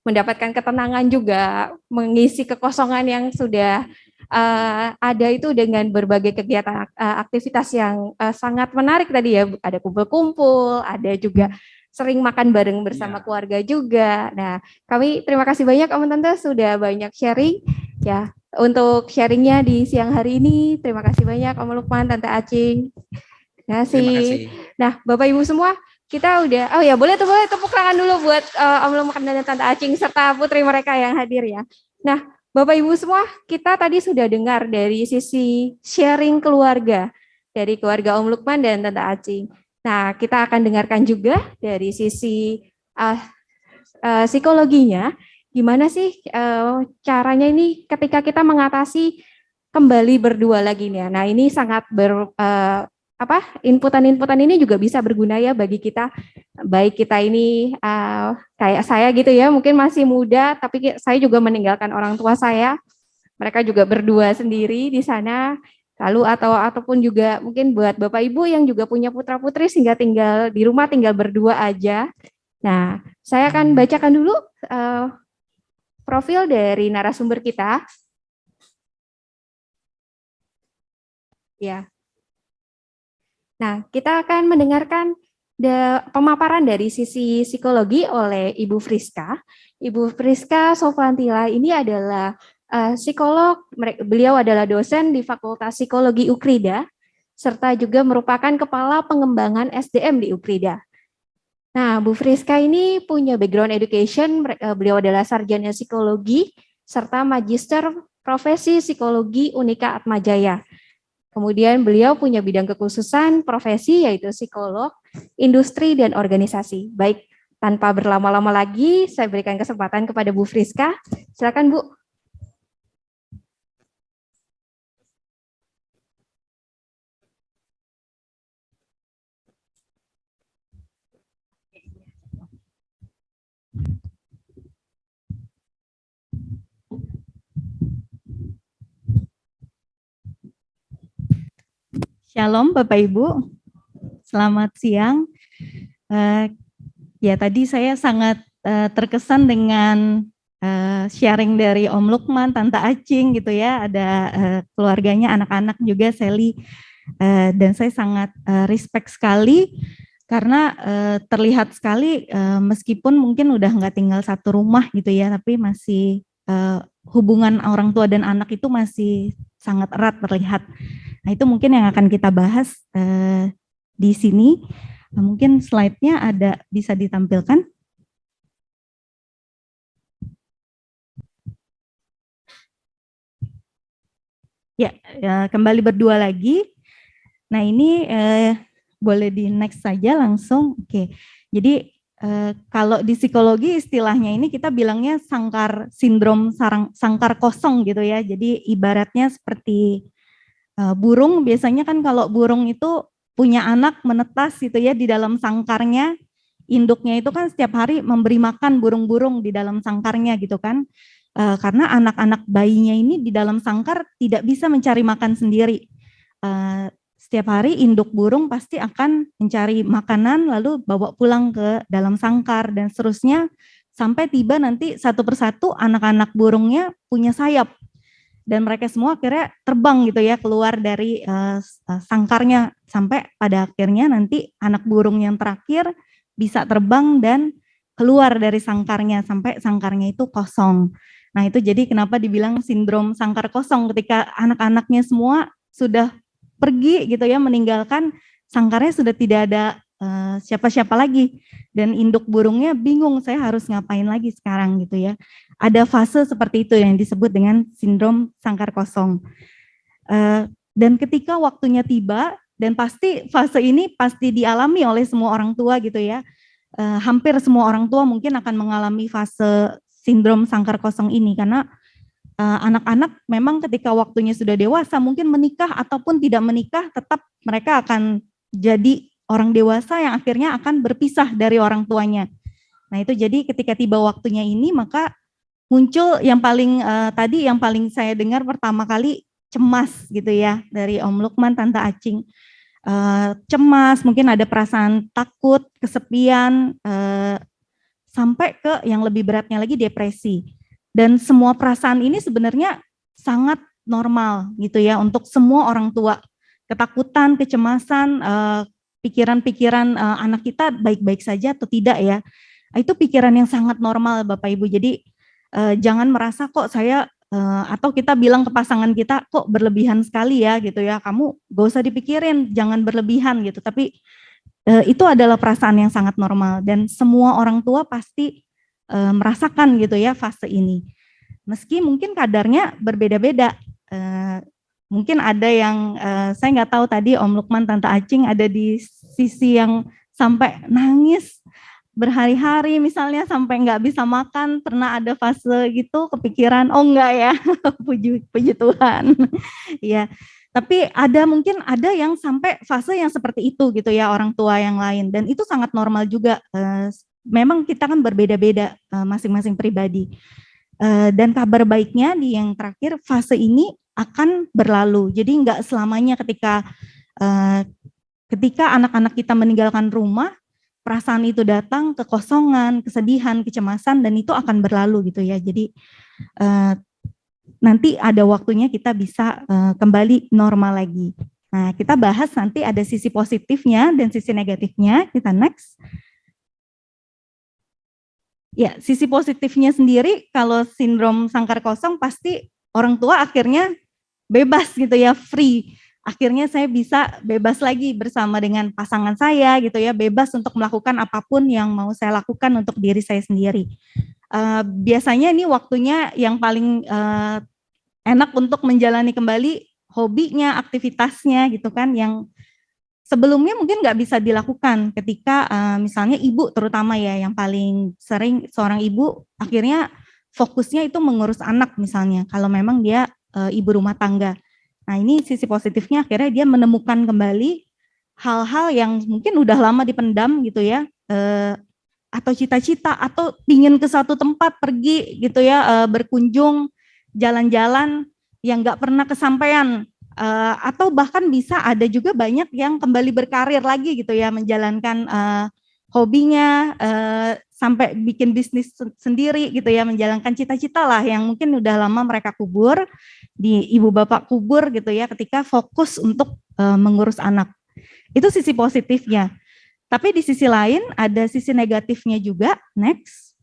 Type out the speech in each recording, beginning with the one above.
mendapatkan ketenangan juga, mengisi kekosongan yang sudah ada itu dengan berbagai kegiatan aktivitas yang sangat menarik tadi ya, ada kumpul-kumpul, ada juga sering makan bareng bersama keluarga juga. Nah, kami terima kasih banyak Om Tante sudah banyak sharing ya. Untuk sharingnya di siang hari ini, terima kasih banyak Om Lukman, Tante Acing. Terima kasih. Nah, Bapak Ibu semua, kita udah, oh ya boleh tepuk tangan dulu buat Om Lukman dan Tante Acing serta putri mereka yang hadir ya. Nah, Bapak Ibu semua, kita tadi sudah dengar dari sisi sharing keluarga, dari keluarga Om Lukman dan Tante Acing. Nah, kita akan dengarkan juga dari sisi psikologinya, gimana sih caranya ini ketika kita mengatasi kembali berdua lagi nih. Nah, ini sangat inputan-inputan ini juga bisa berguna ya bagi kita, baik kita ini kayak saya gitu ya, mungkin masih muda, tapi saya juga meninggalkan orang tua saya, mereka juga berdua sendiri di sana, lalu ataupun juga mungkin buat Bapak Ibu yang juga punya putra-putri sehingga tinggal di rumah tinggal berdua aja. Nah, saya akan bacakan dulu profil dari narasumber kita. Ya. Nah, kita akan mendengarkan pemaparan dari sisi psikologi oleh Ibu Friska. Ibu Friska Sofantila ini adalah psikolog, beliau adalah dosen di Fakultas Psikologi Ukrida, serta juga merupakan Kepala Pengembangan SDM di Ukrida. Nah, Bu Friska ini punya background education, beliau adalah sarjana psikologi, serta magister profesi psikologi Unika Atmajaya. Kemudian beliau punya bidang kekhususan profesi yaitu psikolog, industri, dan organisasi. Baik, tanpa berlama-lama lagi, saya berikan kesempatan kepada Bu Friska. Silakan Bu. Shalom Bapak Ibu, selamat siang. Ya tadi saya sangat terkesan dengan sharing dari Om Lukman, Tante Acing gitu ya, ada keluarganya, anak-anak juga, Sally, dan saya sangat respect sekali karena terlihat sekali meskipun mungkin udah nggak tinggal satu rumah gitu ya, tapi masih hubungan orang tua dan anak itu masih sangat erat terlihat. Nah, itu mungkin yang akan kita bahas di sini. Mungkin slide-nya ada bisa ditampilkan. Ya, kembali berdua lagi. Nah, ini boleh di next saja langsung. Oke. Jadi kalau di psikologi istilahnya ini kita bilangnya sangkar sindrom sangkar kosong gitu ya. Jadi ibaratnya seperti burung, biasanya kan kalau burung itu punya anak menetas gitu ya di dalam sangkarnya, induknya itu kan setiap hari memberi makan burung-burung di dalam sangkarnya gitu kan, karena anak-anak bayinya ini di dalam sangkar tidak bisa mencari makan sendiri. Setiap hari induk burung pasti akan mencari makanan lalu bawa pulang ke dalam sangkar dan seterusnya sampai tiba nanti satu persatu anak-anak burungnya punya sayap. Dan mereka semua akhirnya terbang gitu ya keluar dari sangkarnya sampai pada akhirnya nanti anak burung yang terakhir bisa terbang dan keluar dari sangkarnya sampai sangkarnya itu kosong. Nah itu jadi kenapa dibilang sindrom sangkar kosong ketika anak-anaknya semua sudah pergi gitu ya meninggalkan sangkarnya sudah tidak ada siapa-siapa lagi dan induk burungnya bingung saya harus ngapain lagi sekarang gitu ya. Ada fase seperti itu yang disebut dengan sindrom sangkar kosong. Dan ketika waktunya tiba dan pasti fase ini pasti dialami oleh semua orang tua gitu ya. Hampir semua orang tua mungkin akan mengalami fase sindrom sangkar kosong ini karena anak-anak memang ketika waktunya sudah dewasa mungkin menikah ataupun tidak menikah tetap mereka akan jadi orang dewasa yang akhirnya akan berpisah dari orang tuanya. Nah itu jadi ketika tiba waktunya ini maka muncul yang paling tadi yang paling saya dengar pertama kali cemas gitu ya dari Om Lukman, Tante Acing. Cemas, mungkin ada perasaan takut, kesepian, sampai ke yang lebih beratnya lagi depresi. Dan semua perasaan ini sebenarnya sangat normal gitu ya untuk semua orang tua. Ketakutan, kecemasan, pikiran-pikiran anak kita baik-baik saja atau tidak ya. Itu pikiran yang sangat normal Bapak Ibu. Jadi jangan merasa kok saya atau kita bilang ke pasangan kita kok berlebihan sekali ya gitu ya. Kamu gak usah dipikirin, jangan berlebihan gitu. Tapi itu adalah perasaan yang sangat normal dan semua orang tua pasti merasakan gitu ya fase ini. Meski mungkin kadarnya berbeda-beda. Mungkin ada yang saya nggak tahu tadi Om Lukman, Tante Acing ada di sisi yang sampai nangis berhari-hari misalnya sampai nggak bisa makan, pernah ada fase gitu kepikiran, oh enggak ya, puji Tuhan. Ya, tapi mungkin ada yang sampai fase yang seperti itu gitu ya orang tua yang lain dan itu sangat normal juga. Memang kita kan berbeda-beda masing-masing pribadi. Dan kabar baiknya di yang terakhir fase ini akan berlalu. Jadi enggak selamanya ketika anak-anak kita meninggalkan rumah, perasaan itu datang, kekosongan, kesedihan, kecemasan, dan itu akan berlalu gitu ya. Jadi nanti ada waktunya kita bisa kembali normal lagi. Nah, kita bahas nanti ada sisi positifnya dan sisi negatifnya. Kita next. Ya, sisi positifnya sendiri kalau sindrom sangkar kosong pasti orang tua akhirnya bebas gitu ya, free. Akhirnya saya bisa bebas lagi bersama dengan pasangan saya gitu ya, bebas untuk melakukan apapun yang mau saya lakukan untuk diri saya sendiri. Biasanya ini waktunya yang paling enak untuk menjalani kembali hobinya, aktivitasnya gitu kan, yang sebelumnya mungkin nggak bisa dilakukan ketika misalnya ibu terutama ya, yang paling sering seorang ibu akhirnya fokusnya itu mengurus anak misalnya, kalau memang dia ibu rumah tangga. Nah ini sisi positifnya akhirnya dia menemukan kembali hal-hal yang mungkin udah lama dipendam gitu ya, atau cita-cita atau ingin ke satu tempat pergi gitu ya, berkunjung, jalan-jalan yang nggak pernah kesampaian, atau bahkan bisa ada juga banyak yang kembali berkarir lagi gitu ya, menjalankan hobinya, sampai bikin bisnis sendiri gitu ya, menjalankan cita-cita lah yang mungkin udah lama mereka kubur, di ibu bapak kubur gitu ya, ketika fokus untuk mengurus anak. Itu sisi positifnya. Tapi di sisi lain ada sisi negatifnya juga. Next.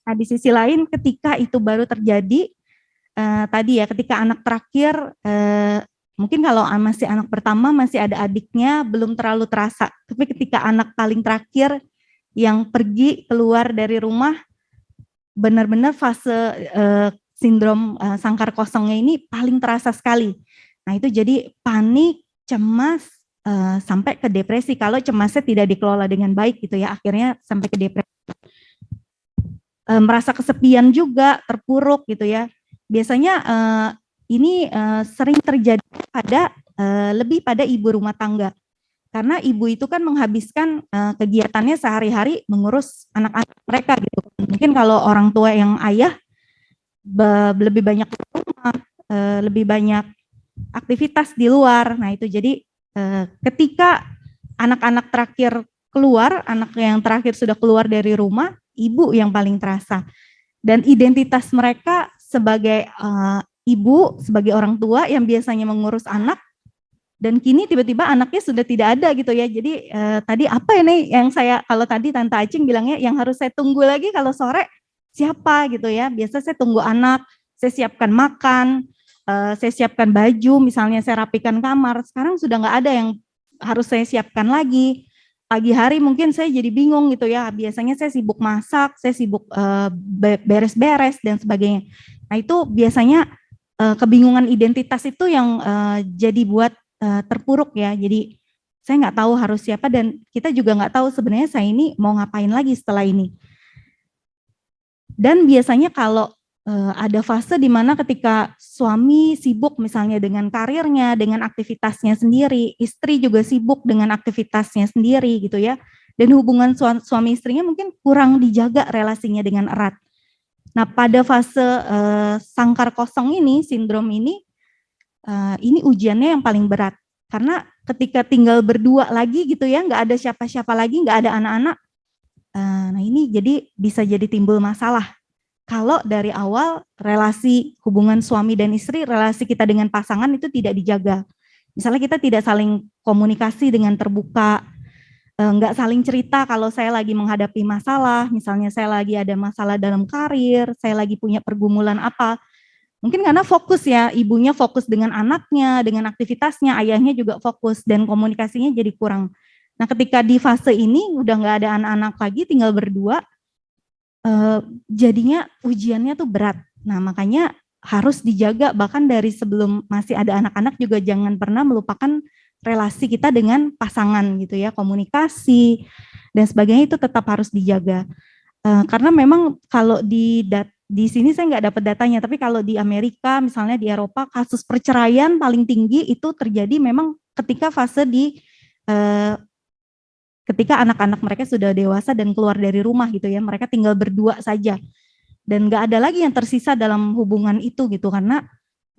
Nah, di sisi lain ketika itu baru terjadi, tadi ya ketika anak terakhir, mungkin kalau masih anak pertama masih ada adiknya belum terlalu terasa. Tapi ketika anak paling terakhir yang pergi keluar dari rumah, benar-benar fase sindrom sangkar kosongnya ini paling terasa sekali. Nah itu jadi panik, cemas, sampai ke depresi kalau cemasnya tidak dikelola dengan baik gitu ya, akhirnya sampai ke depresi. Merasa kesepian juga, terpuruk gitu ya. Biasanya ini sering terjadi pada lebih pada ibu rumah tangga. Karena ibu itu kan menghabiskan kegiatannya sehari-hari mengurus anak-anak mereka gitu. Mungkin kalau orang tua yang ayah lebih banyak rumah, lebih banyak aktivitas di luar. Nah itu jadi ketika anak-anak terakhir keluar, anak yang terakhir sudah keluar dari rumah, ibu yang paling terasa. Dan identitas mereka sebagai ibu, sebagai orang tua yang biasanya mengurus anak, dan kini tiba-tiba anaknya sudah tidak ada gitu ya. Jadi tadi apa ini yang saya, kalau tadi Tante Acing bilangnya yang harus saya tunggu lagi kalau sore siapa gitu ya. Biasa saya tunggu anak, saya siapkan makan, saya siapkan baju, misalnya saya rapikan kamar. Sekarang sudah nggak ada yang harus saya siapkan lagi. Pagi hari mungkin saya jadi bingung gitu ya. Biasanya saya sibuk masak, saya sibuk beres-beres dan sebagainya. Nah itu biasanya kebingungan identitas itu yang jadi buat terpuruk ya. Jadi saya nggak tahu harus siapa dan kita juga nggak tahu sebenarnya saya ini mau ngapain lagi setelah ini. Dan biasanya kalau ada fase di mana ketika suami sibuk misalnya dengan karirnya, dengan aktivitasnya sendiri, istri juga sibuk dengan aktivitasnya sendiri gitu ya. Dan hubungan suami istrinya mungkin kurang dijaga relasinya dengan erat. Nah pada fase sangkar kosong ini, sindrom ini ujiannya yang paling berat. Karena ketika tinggal berdua lagi gitu ya, nggak ada siapa-siapa lagi, nggak ada anak-anak, nah ini jadi bisa jadi timbul masalah. Kalau dari awal relasi hubungan suami dan istri, relasi kita dengan pasangan itu tidak dijaga. Misalnya kita tidak saling komunikasi dengan terbuka, nggak saling cerita kalau saya lagi menghadapi masalah, misalnya saya lagi ada masalah dalam karir, saya lagi punya pergumulan apa, mungkin karena fokus ya, ibunya fokus dengan anaknya, dengan aktivitasnya, ayahnya juga fokus, dan komunikasinya jadi kurang. Nah ketika di fase ini udah nggak ada anak-anak lagi, tinggal berdua, jadinya ujiannya tuh berat. Nah makanya harus dijaga, bahkan dari sebelum masih ada anak-anak juga jangan pernah melupakan relasi kita dengan pasangan gitu ya, komunikasi dan sebagainya itu tetap harus dijaga. Karena memang kalau di sini saya nggak dapat datanya, tapi kalau di Amerika misalnya di Eropa kasus perceraian paling tinggi itu terjadi memang ketika fase ketika anak-anak mereka sudah dewasa dan keluar dari rumah gitu ya, mereka tinggal berdua saja dan nggak ada lagi yang tersisa dalam hubungan itu gitu, karena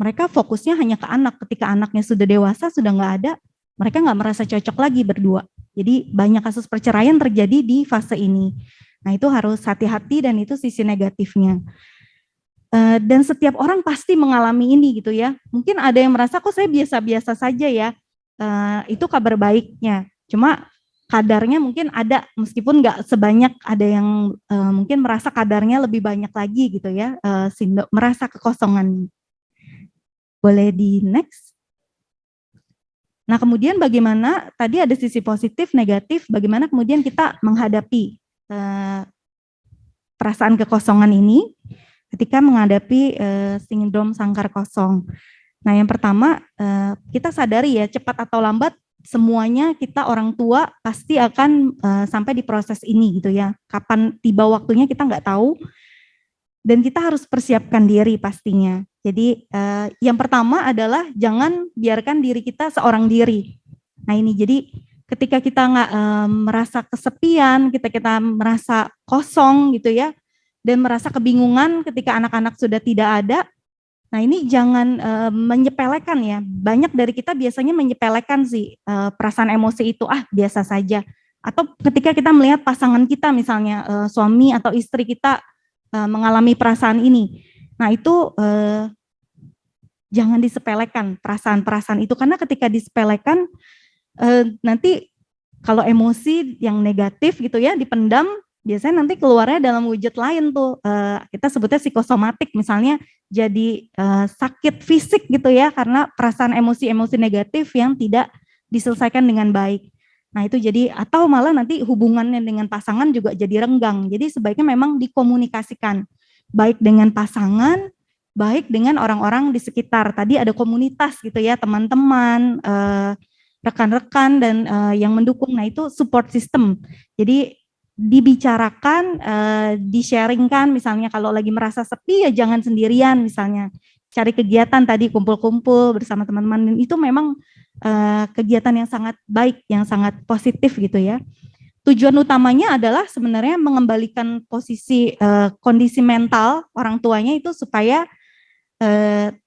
mereka fokusnya hanya ke anak. Ketika anaknya sudah dewasa, sudah nggak ada, mereka nggak merasa cocok lagi berdua. Jadi banyak kasus perceraian terjadi di fase ini. Nah itu harus hati-hati dan itu sisi negatifnya. Dan setiap orang pasti mengalami ini gitu ya. Mungkin ada yang merasa kok saya biasa-biasa saja ya. Itu kabar baiknya. Cuma kadarnya mungkin ada, meskipun nggak sebanyak ada yang mungkin merasa kadarnya lebih banyak lagi gitu ya. Merasa kekosongan. Boleh di next. Nah kemudian bagaimana, tadi ada sisi positif, negatif, bagaimana kemudian kita menghadapi perasaan kekosongan ini ketika menghadapi sindrom sangkar kosong. Nah yang pertama, kita sadari ya, cepat atau lambat semuanya kita orang tua pasti akan sampai di proses ini gitu ya. Kapan tiba waktunya kita nggak tahu, dan kita harus persiapkan diri pastinya. Jadi yang pertama adalah jangan biarkan diri kita seorang diri. Nah ini jadi ketika kita nggak merasa kesepian, kita merasa kosong gitu ya, dan merasa kebingungan ketika anak-anak sudah tidak ada. Nah ini jangan menyepelekan ya. Banyak dari kita biasanya menyepelekan sih perasaan emosi itu, biasa saja. Atau ketika kita melihat pasangan kita misalnya suami atau istri kita mengalami perasaan ini. Nah itu jangan disepelekan perasaan-perasaan itu, karena ketika disepelekan nanti kalau emosi yang negatif gitu ya dipendam, biasanya nanti keluarnya dalam wujud lain tuh, kita sebutnya psikosomatik, misalnya jadi sakit fisik gitu ya, karena perasaan emosi-emosi negatif yang tidak diselesaikan dengan baik. Nah itu jadi, atau malah nanti hubungannya dengan pasangan juga jadi renggang. Jadi sebaiknya memang dikomunikasikan, baik dengan pasangan, baik dengan orang-orang di sekitar. Tadi ada komunitas gitu ya, teman-teman, rekan-rekan dan yang mendukung. Nah itu support system. Jadi dibicarakan, di-sharingkan, misalnya kalau lagi merasa sepi ya jangan sendirian, misalnya cari kegiatan tadi, kumpul-kumpul bersama teman-teman, itu memang kegiatan yang sangat baik, yang sangat positif gitu ya. Tujuan utamanya adalah sebenarnya mengembalikan posisi kondisi mental orang tuanya itu supaya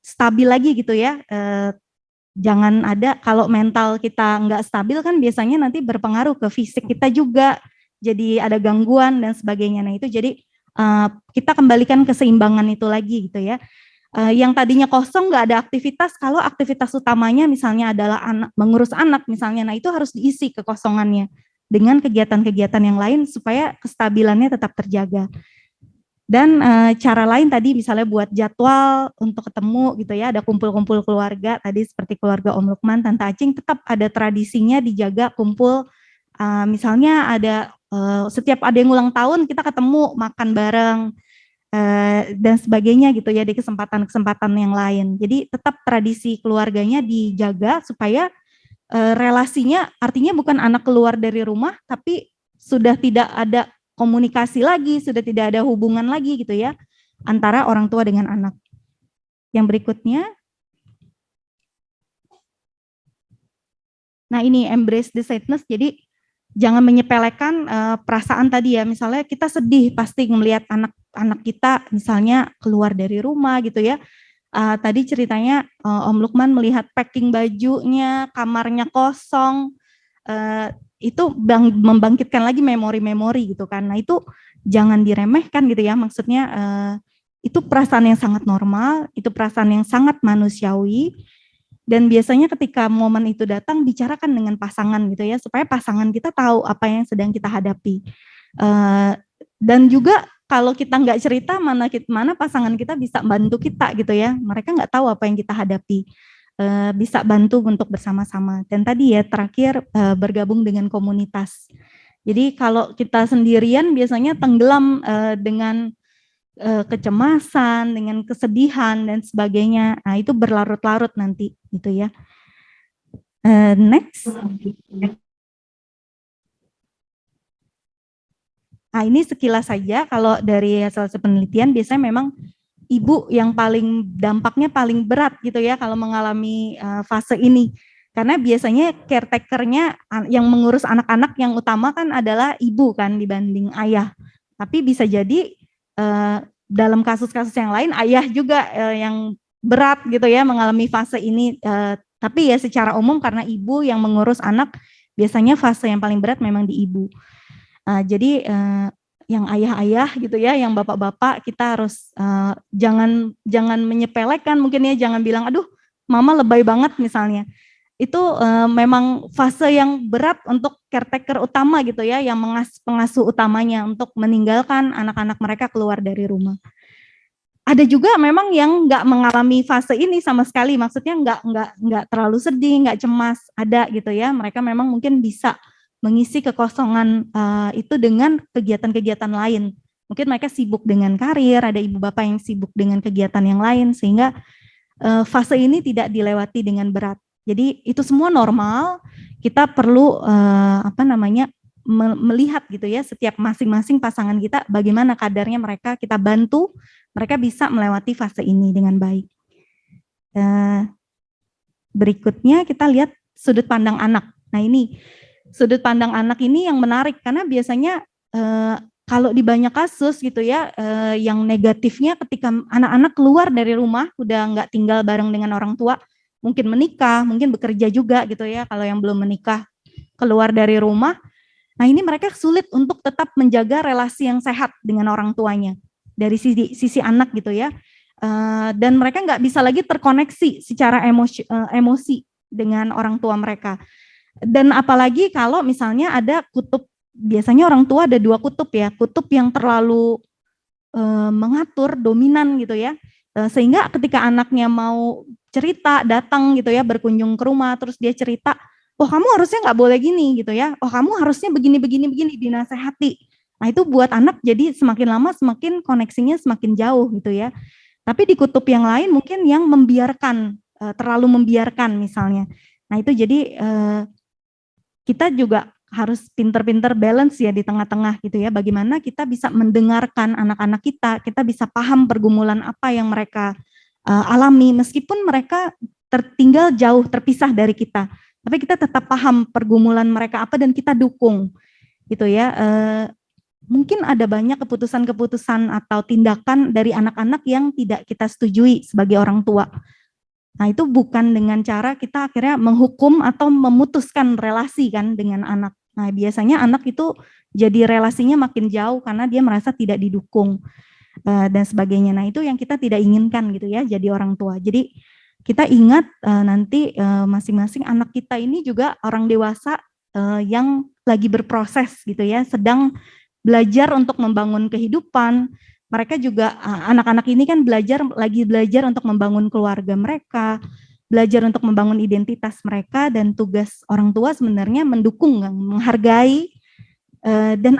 stabil lagi gitu ya. Jangan ada, kalau mental kita nggak stabil kan biasanya nanti berpengaruh ke fisik kita juga, jadi ada gangguan dan sebagainya. Nah itu jadi kita kembalikan keseimbangan itu lagi gitu ya. Yang tadinya kosong nggak ada aktivitas, kalau aktivitas utamanya misalnya adalah mengurus anak misalnya, nah itu harus diisi kekosongannya dengan kegiatan-kegiatan yang lain supaya kestabilannya tetap terjaga. Dan cara lain tadi misalnya buat jadwal untuk ketemu gitu ya, ada kumpul-kumpul keluarga tadi seperti keluarga Om Lukman, Tante Acing, tetap ada tradisinya dijaga kumpul. Misalnya ada setiap ada yang ulang tahun kita ketemu makan bareng dan sebagainya gitu ya, di kesempatan-kesempatan yang lain. Jadi tetap tradisi keluarganya dijaga supaya relasinya, artinya bukan anak keluar dari rumah tapi sudah tidak ada komunikasi lagi, sudah tidak ada hubungan lagi gitu ya antara orang tua dengan anak. Yang berikutnya, nah ini embrace the sadness. Jadi jangan menyepelekan perasaan tadi ya. Misalnya kita sedih pasti melihat anak-anak kita misalnya keluar dari rumah gitu ya, tadi ceritanya Om Lukman melihat packing bajunya, kamarnya kosong, itu membangkitkan lagi memori-memori gitu kan. Nah itu jangan diremehkan gitu ya, maksudnya itu perasaan yang sangat normal, itu perasaan yang sangat manusiawi. Dan biasanya ketika momen itu datang, bicarakan dengan pasangan gitu ya, supaya pasangan kita tahu apa yang sedang kita hadapi. Dan juga kalau kita nggak cerita, mana pasangan kita bisa bantu kita gitu ya. Mereka nggak tahu apa yang kita hadapi. Bisa bantu untuk bersama-sama. Dan tadi ya terakhir bergabung dengan komunitas. Jadi kalau kita sendirian biasanya tenggelam dengan kecemasan, dengan kesedihan dan sebagainya. Nah, itu berlarut-larut nanti gitu ya. Next. Nah, ini sekilas saja kalau dari hasil penelitian biasanya memang ibu yang paling dampaknya paling berat gitu ya kalau mengalami fase ini. Karena biasanya caretaker-nya yang mengurus anak-anak yang utama kan adalah ibu kan dibanding ayah. Tapi bisa jadi dalam kasus-kasus yang lain ayah juga yang berat gitu ya mengalami fase ini. Tapi ya secara umum karena ibu yang mengurus anak biasanya fase yang paling berat memang di ibu. Jadi yang ayah-ayah gitu ya, yang bapak-bapak kita harus jangan menyepelekan mungkin ya, jangan bilang aduh mama lebay banget misalnya. Itu memang fase yang berat untuk caretaker utama gitu ya, yang pengasuh utamanya untuk meninggalkan anak-anak mereka keluar dari rumah. Ada juga memang yang nggak mengalami fase ini sama sekali, maksudnya nggak terlalu sedih, nggak cemas, ada gitu ya. Mereka memang mungkin bisa mengisi kekosongan itu dengan kegiatan-kegiatan lain. Mungkin mereka sibuk dengan karir, ada ibu bapak yang sibuk dengan kegiatan yang lain, sehingga fase ini tidak dilewati dengan berat. Jadi itu semua normal. Kita perlu melihat gitu ya setiap masing-masing pasangan kita bagaimana kadarnya mereka, kita bantu mereka bisa melewati fase ini dengan baik. Berikutnya kita lihat sudut pandang anak. Nah ini sudut pandang anak ini yang menarik karena biasanya kalau di banyak kasus gitu ya yang negatifnya ketika anak-anak keluar dari rumah udah nggak tinggal bareng dengan orang tua, mungkin menikah, mungkin bekerja juga gitu ya, kalau yang belum menikah keluar dari rumah. Nah ini mereka sulit untuk tetap menjaga relasi yang sehat dengan orang tuanya dari sisi anak gitu ya, dan mereka nggak bisa lagi terkoneksi secara emosi dengan orang tua mereka. Dan apalagi kalau misalnya ada kutub, biasanya orang tua ada dua kutub ya, kutub yang terlalu mengatur, dominan gitu ya, sehingga ketika anaknya mau cerita, datang gitu ya, berkunjung ke rumah, terus dia cerita, oh kamu harusnya nggak boleh gini gitu ya, oh kamu harusnya begini, dinasehati. Nah itu buat anak jadi semakin lama semakin koneksinya semakin jauh gitu ya. Tapi di kutub yang lain mungkin yang membiarkan, terlalu membiarkan misalnya. Nah itu jadi kita juga harus pinter-pinter balance ya di tengah-tengah gitu ya. Bagaimana kita bisa mendengarkan anak-anak kita bisa paham pergumulan apa yang mereka alami meskipun mereka tertinggal jauh, terpisah dari kita. Tapi kita tetap paham pergumulan mereka apa dan kita dukung gitu ya. Mungkin ada banyak keputusan-keputusan atau tindakan dari anak-anak yang tidak kita setujui sebagai orang tua. Nah itu bukan dengan cara kita akhirnya menghukum atau memutuskan relasi kan dengan anak. Nah biasanya anak itu jadi relasinya makin jauh karena dia merasa tidak didukung dan sebagainya. Nah itu yang kita tidak inginkan gitu ya jadi orang tua. Jadi kita ingat nanti masing-masing anak kita ini juga orang dewasa yang lagi berproses gitu ya, sedang belajar untuk membangun kehidupan. Mereka juga anak-anak ini kan lagi belajar untuk membangun keluarga mereka, belajar untuk membangun identitas mereka, dan tugas orang tua sebenarnya mendukung, menghargai, dan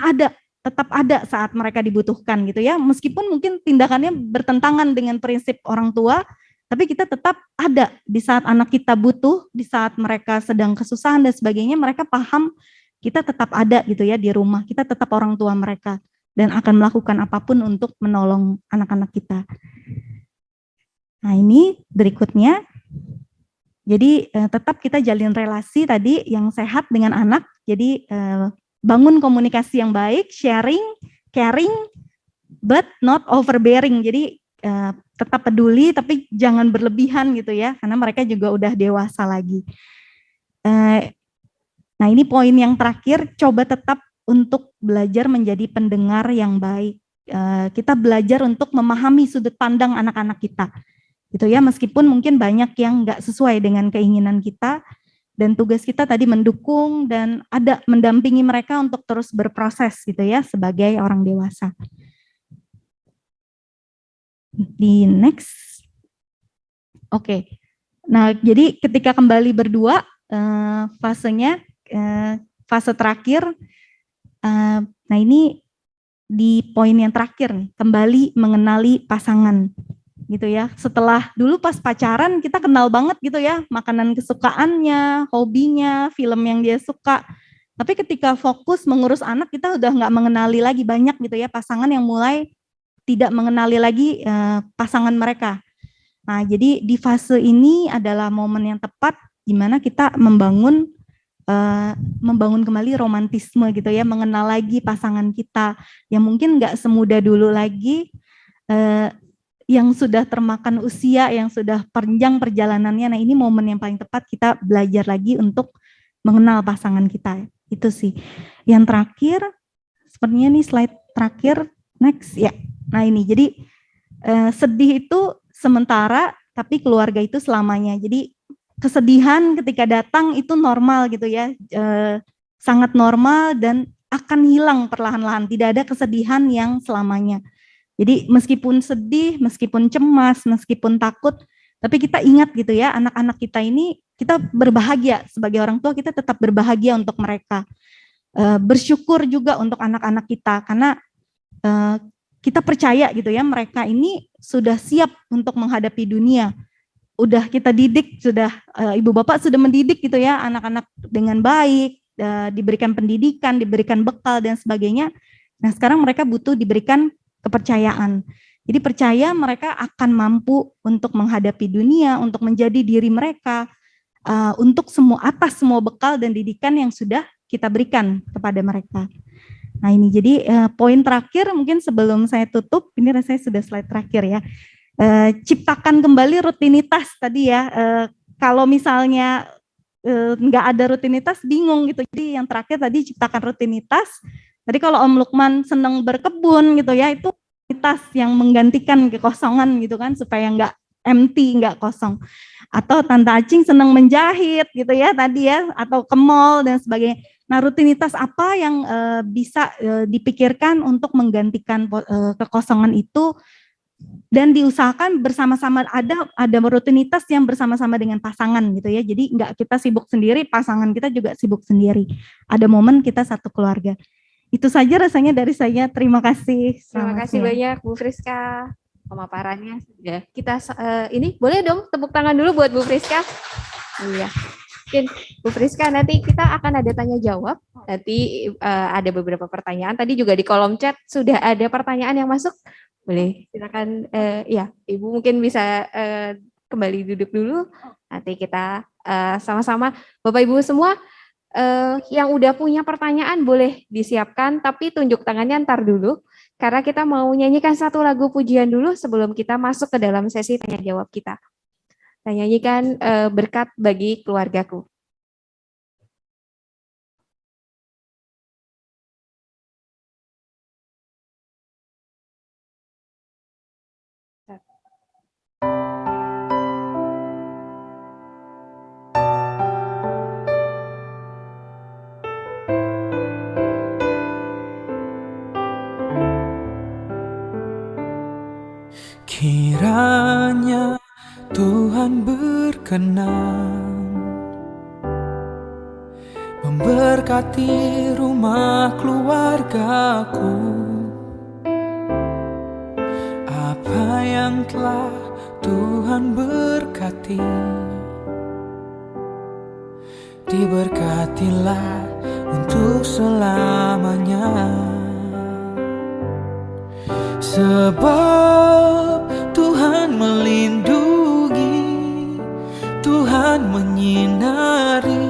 tetap ada saat mereka dibutuhkan gitu ya. Meskipun mungkin tindakannya bertentangan dengan prinsip orang tua, tapi kita tetap ada di saat anak kita butuh, di saat mereka sedang kesusahan dan sebagainya, mereka paham kita tetap ada gitu ya di rumah, kita tetap orang tua mereka dan akan melakukan apapun untuk menolong anak-anak kita. Nah ini berikutnya, jadi tetap kita jalin relasi tadi yang sehat dengan anak, jadi bangun komunikasi yang baik, sharing, caring, but not overbearing. Jadi tetap peduli tapi jangan berlebihan gitu ya, karena mereka juga udah dewasa lagi. Nah ini poin yang terakhir, coba tetap untuk belajar menjadi pendengar yang baik. Kita belajar untuk memahami sudut pandang anak-anak kita, gitu ya, meskipun mungkin banyak yang nggak sesuai dengan keinginan kita, dan tugas kita tadi mendukung dan ada mendampingi mereka untuk terus berproses gitu ya sebagai orang dewasa. Di next. Oke. Nah, jadi ketika kembali berdua fasenya fase terakhir. Nah, ini di poin yang terakhir nih, kembali mengenali pasangan. Gitu ya. Setelah dulu pas pacaran kita kenal banget gitu ya, makanan kesukaannya, hobinya, film yang dia suka. Tapi ketika fokus mengurus anak kita udah nggak mengenali lagi, banyak gitu ya pasangan yang mulai tidak mengenali lagi pasangan mereka. Nah, jadi di fase ini adalah momen yang tepat di mana kita membangun kembali romantisme gitu ya, mengenal lagi pasangan kita yang mungkin nggak semudah dulu lagi, yang sudah termakan usia, yang sudah panjang perjalanannya. Nah ini momen yang paling tepat kita belajar lagi untuk mengenal pasangan kita. Itu sih. Yang terakhir, sepertinya nih slide terakhir, next ya. Nah ini, jadi sedih itu sementara, tapi keluarga itu selamanya. Jadi kesedihan ketika datang itu normal gitu ya, sangat normal dan akan hilang perlahan-lahan. Tidak ada kesedihan yang selamanya. Jadi meskipun sedih, meskipun cemas, meskipun takut, tapi kita ingat gitu ya, anak-anak kita ini, kita berbahagia sebagai orang tua, kita tetap berbahagia untuk mereka. Bersyukur juga untuk anak-anak kita, karena kita percaya gitu ya, mereka ini sudah siap untuk menghadapi dunia. Udah kita didik, sudah ibu bapak sudah mendidik gitu ya, anak-anak dengan baik, diberikan pendidikan, diberikan bekal dan sebagainya. Nah sekarang mereka butuh diberikan kepercayaan. Jadi percaya mereka akan mampu untuk menghadapi dunia, untuk menjadi diri mereka, untuk atas semua bekal dan didikan yang sudah kita berikan kepada mereka. Nah ini jadi poin terakhir mungkin sebelum saya tutup, ini saya sudah slide terakhir ya. Ciptakan kembali rutinitas tadi ya. Kalau misalnya nggak ada rutinitas bingung gitu. Jadi yang terakhir tadi ciptakan rutinitas. Tadi kalau Om Lukman senang berkebun gitu ya, itu rutinitas yang menggantikan kekosongan gitu kan, supaya nggak empty, nggak kosong. Atau Tante Acing senang menjahit gitu ya tadi ya, atau ke mall dan sebagainya. Nah rutinitas apa yang bisa dipikirkan untuk menggantikan kekosongan itu, dan diusahakan bersama-sama, ada rutinitas yang bersama-sama dengan pasangan gitu ya. Jadi nggak kita sibuk sendiri, pasangan kita juga sibuk sendiri. Ada momen kita satu keluarga. Itu saja rasanya dari saya. Terima kasih. Terima kasih banyak Bu Friska. Pemaparannya sudah. Kita ini boleh dong tepuk tangan dulu buat Bu Friska. Iya. Mungkin Bu Friska nanti kita akan ada tanya jawab. Nanti ada beberapa pertanyaan. Tadi juga di kolom chat sudah ada pertanyaan yang masuk. Boleh silakan ya Ibu mungkin bisa kembali duduk dulu. Nanti kita sama-sama Bapak Ibu semua yang udah punya pertanyaan boleh disiapkan, tapi tunjuk tangannya ntar dulu, karena kita mau nyanyikan satu lagu pujian dulu sebelum kita masuk ke dalam sesi tanya jawab kita. Kita nyanyikan Berkat Bagi Keluargaku. Kiranya Tuhan berkenan memberkati rumah keluargaku. Apa yang telah Tuhan berkati, diberkatilah untuk selamanya. Sebab Tuhan melindungi, Tuhan menyinari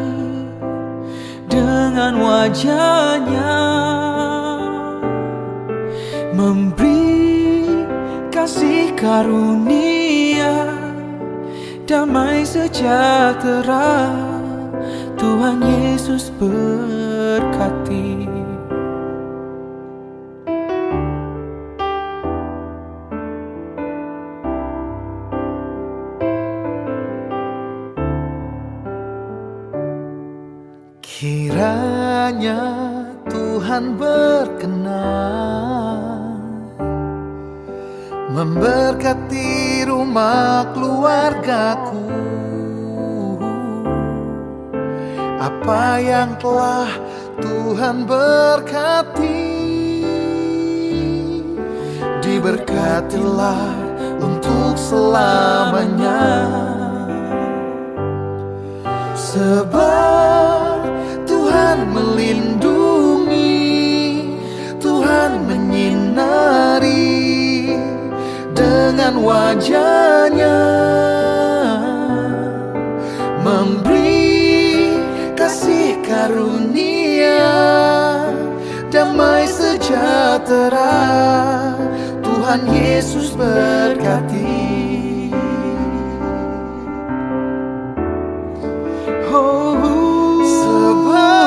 dengan wajah-Nya, memberi kasih karunia, damai sejahtera, Tuhan Yesus berkati. Kiranya Tuhan berkenan memberkati rumah keluargaku. Apa yang telah Tuhan berkati, diberkatilah untuk selamanya. Sebab Tuhan melindungi, Tuhan menyinari dengan wajah-Nya, memberi kasih karunia, damai sejahtera, Tuhan Yesus berkati. Oh, sebab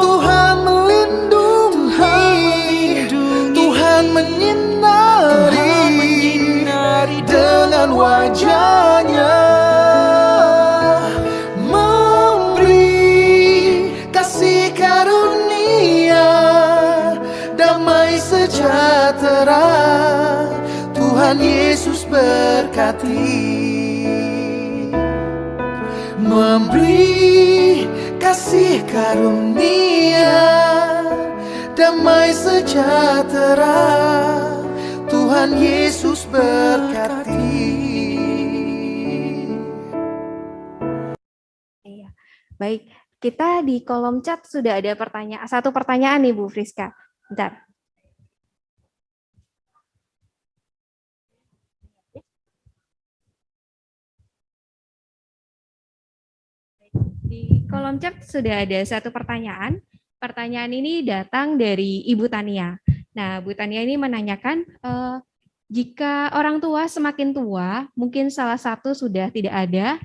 Tuhan melindungi, Tuhan menyinari dengan wajah-Nya, memberi kasih karunia, damai sejahtera, Tuhan Yesus berkati. Memberi kasih karunia, damai sejahtera, Tuhan Yesus berkati. Iya. Baik, kita di kolom chat sudah ada satu pertanyaan nih Bu Friska. Bentar. Di kolom chat sudah ada satu pertanyaan. Pertanyaan ini datang dari Ibu Tania. Nah, Bu Tania ini menanyakan, jika orang tua semakin tua, mungkin salah satu sudah tidak ada,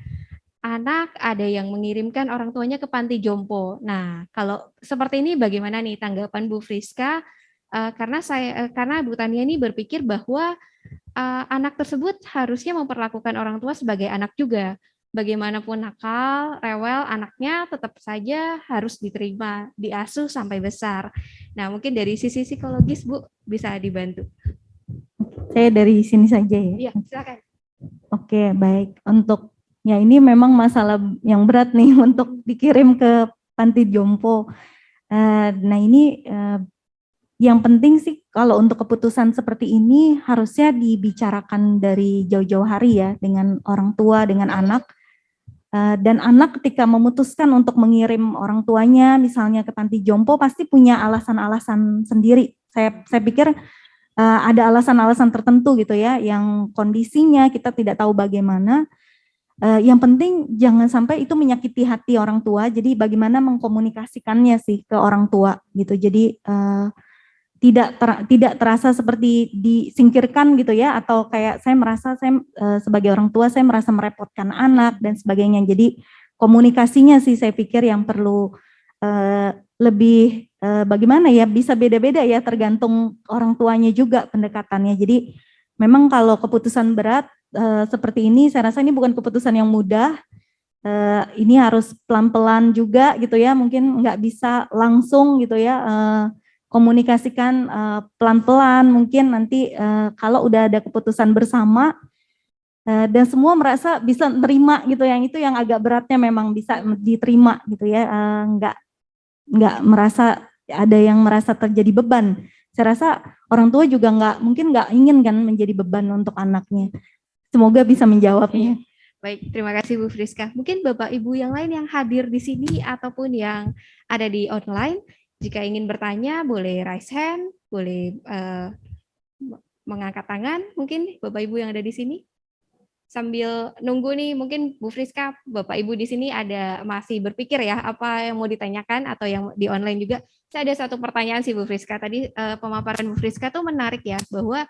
anak ada yang mengirimkan orang tuanya ke panti jompo. Nah, kalau seperti ini bagaimana nih tanggapan Bu Friska? Karena Bu Tania ini berpikir bahwa anak tersebut harusnya memperlakukan orang tua sebagai anak juga. Bagaimanapun nakal, rewel, anaknya tetap saja harus diterima, diasuh sampai besar. Nah, mungkin dari sisi psikologis, Bu, bisa dibantu. Saya dari sini saja ya. Iya, silakan. Oke, baik. Untuk ya ini memang masalah yang berat nih untuk dikirim ke panti jompo. Nah ini yang penting sih kalau untuk keputusan seperti ini harusnya dibicarakan dari jauh-jauh hari ya dengan orang tua, dengan anak. Dan anak ketika memutuskan untuk mengirim orang tuanya misalnya ke panti jompo pasti punya alasan-alasan sendiri. Saya pikir ada alasan-alasan tertentu gitu ya, yang kondisinya kita tidak tahu bagaimana. Yang penting jangan sampai itu menyakiti hati orang tua. Jadi bagaimana mengkomunikasikannya sih ke orang tua gitu. Jadi tidak terasa seperti disingkirkan gitu ya, atau kayak saya merasa sebagai orang tua saya merasa merepotkan anak dan sebagainya. Jadi komunikasinya sih saya pikir yang perlu lebih bagaimana ya, bisa beda-beda ya tergantung orang tuanya juga pendekatannya. Jadi memang kalau keputusan berat seperti ini saya rasa ini bukan keputusan yang mudah. Ini harus pelan-pelan juga gitu ya, mungkin nggak bisa langsung gitu ya. Komunikasikan pelan-pelan, mungkin nanti kalau udah ada keputusan bersama dan semua merasa bisa menerima gitu, yang itu yang agak beratnya memang bisa diterima gitu ya, nggak merasa ada yang merasa terjadi beban. Saya rasa orang tua juga mungkin nggak ingin kan menjadi beban untuk anaknya. Semoga bisa menjawabnya. Baik, terima kasih Bu Friska. Mungkin Bapak Ibu yang lain yang hadir di sini ataupun yang ada di online, jika ingin bertanya, boleh raise hand, boleh mengangkat tangan, mungkin Bapak Ibu yang ada di sini. Sambil nunggu nih, mungkin Bu Friska, Bapak Ibu di sini masih berpikir ya, apa yang mau ditanyakan atau yang di online juga. Saya ada satu pertanyaan sih Bu Friska. Tadi pemaparan Bu Friska tuh menarik ya, bahwa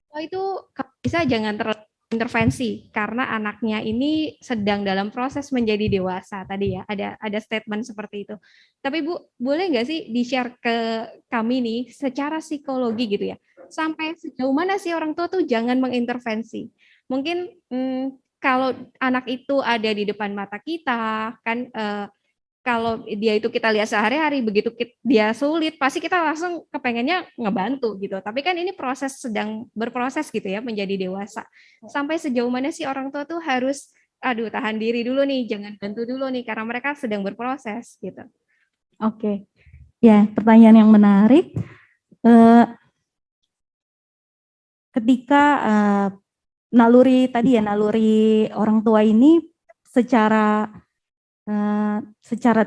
Oh, itu kalau bisa jangan terlalu intervensi karena anaknya ini sedang dalam proses menjadi dewasa tadi ya, ada statement seperti itu. Tapi Bu, boleh nggak sih di-share ke kami nih secara psikologi gitu ya, sampai sejauh mana sih orang tua tuh jangan mengintervensi? Mungkin kalau anak itu ada di depan mata kita kan, kalau dia itu kita lihat sehari-hari, begitu dia sulit, pasti kita langsung kepengennya ngebantu gitu. Tapi kan ini proses sedang berproses gitu ya, menjadi dewasa. Sampai sejauh mana sih orang tua tuh harus, aduh tahan diri dulu nih, jangan bantu dulu nih, karena mereka sedang berproses gitu. Oke, ya pertanyaan yang menarik. Ketika naluri tadi ya, naluri orang tua ini secara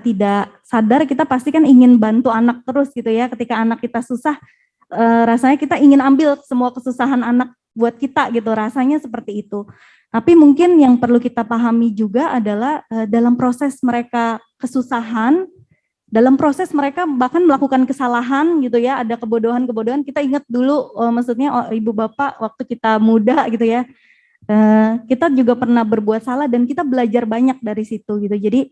tidak sadar kita pasti kan ingin bantu anak terus gitu ya. Ketika anak kita susah, rasanya kita ingin ambil semua kesusahan anak buat kita gitu, rasanya seperti itu. Tapi mungkin yang perlu kita pahami juga adalah dalam proses mereka kesusahan, dalam proses mereka bahkan melakukan kesalahan gitu ya, ada kebodohan-kebodohan, kita ingat dulu maksudnya ibu bapak waktu kita muda gitu ya, kita juga pernah berbuat salah dan kita belajar banyak dari situ gitu. Jadi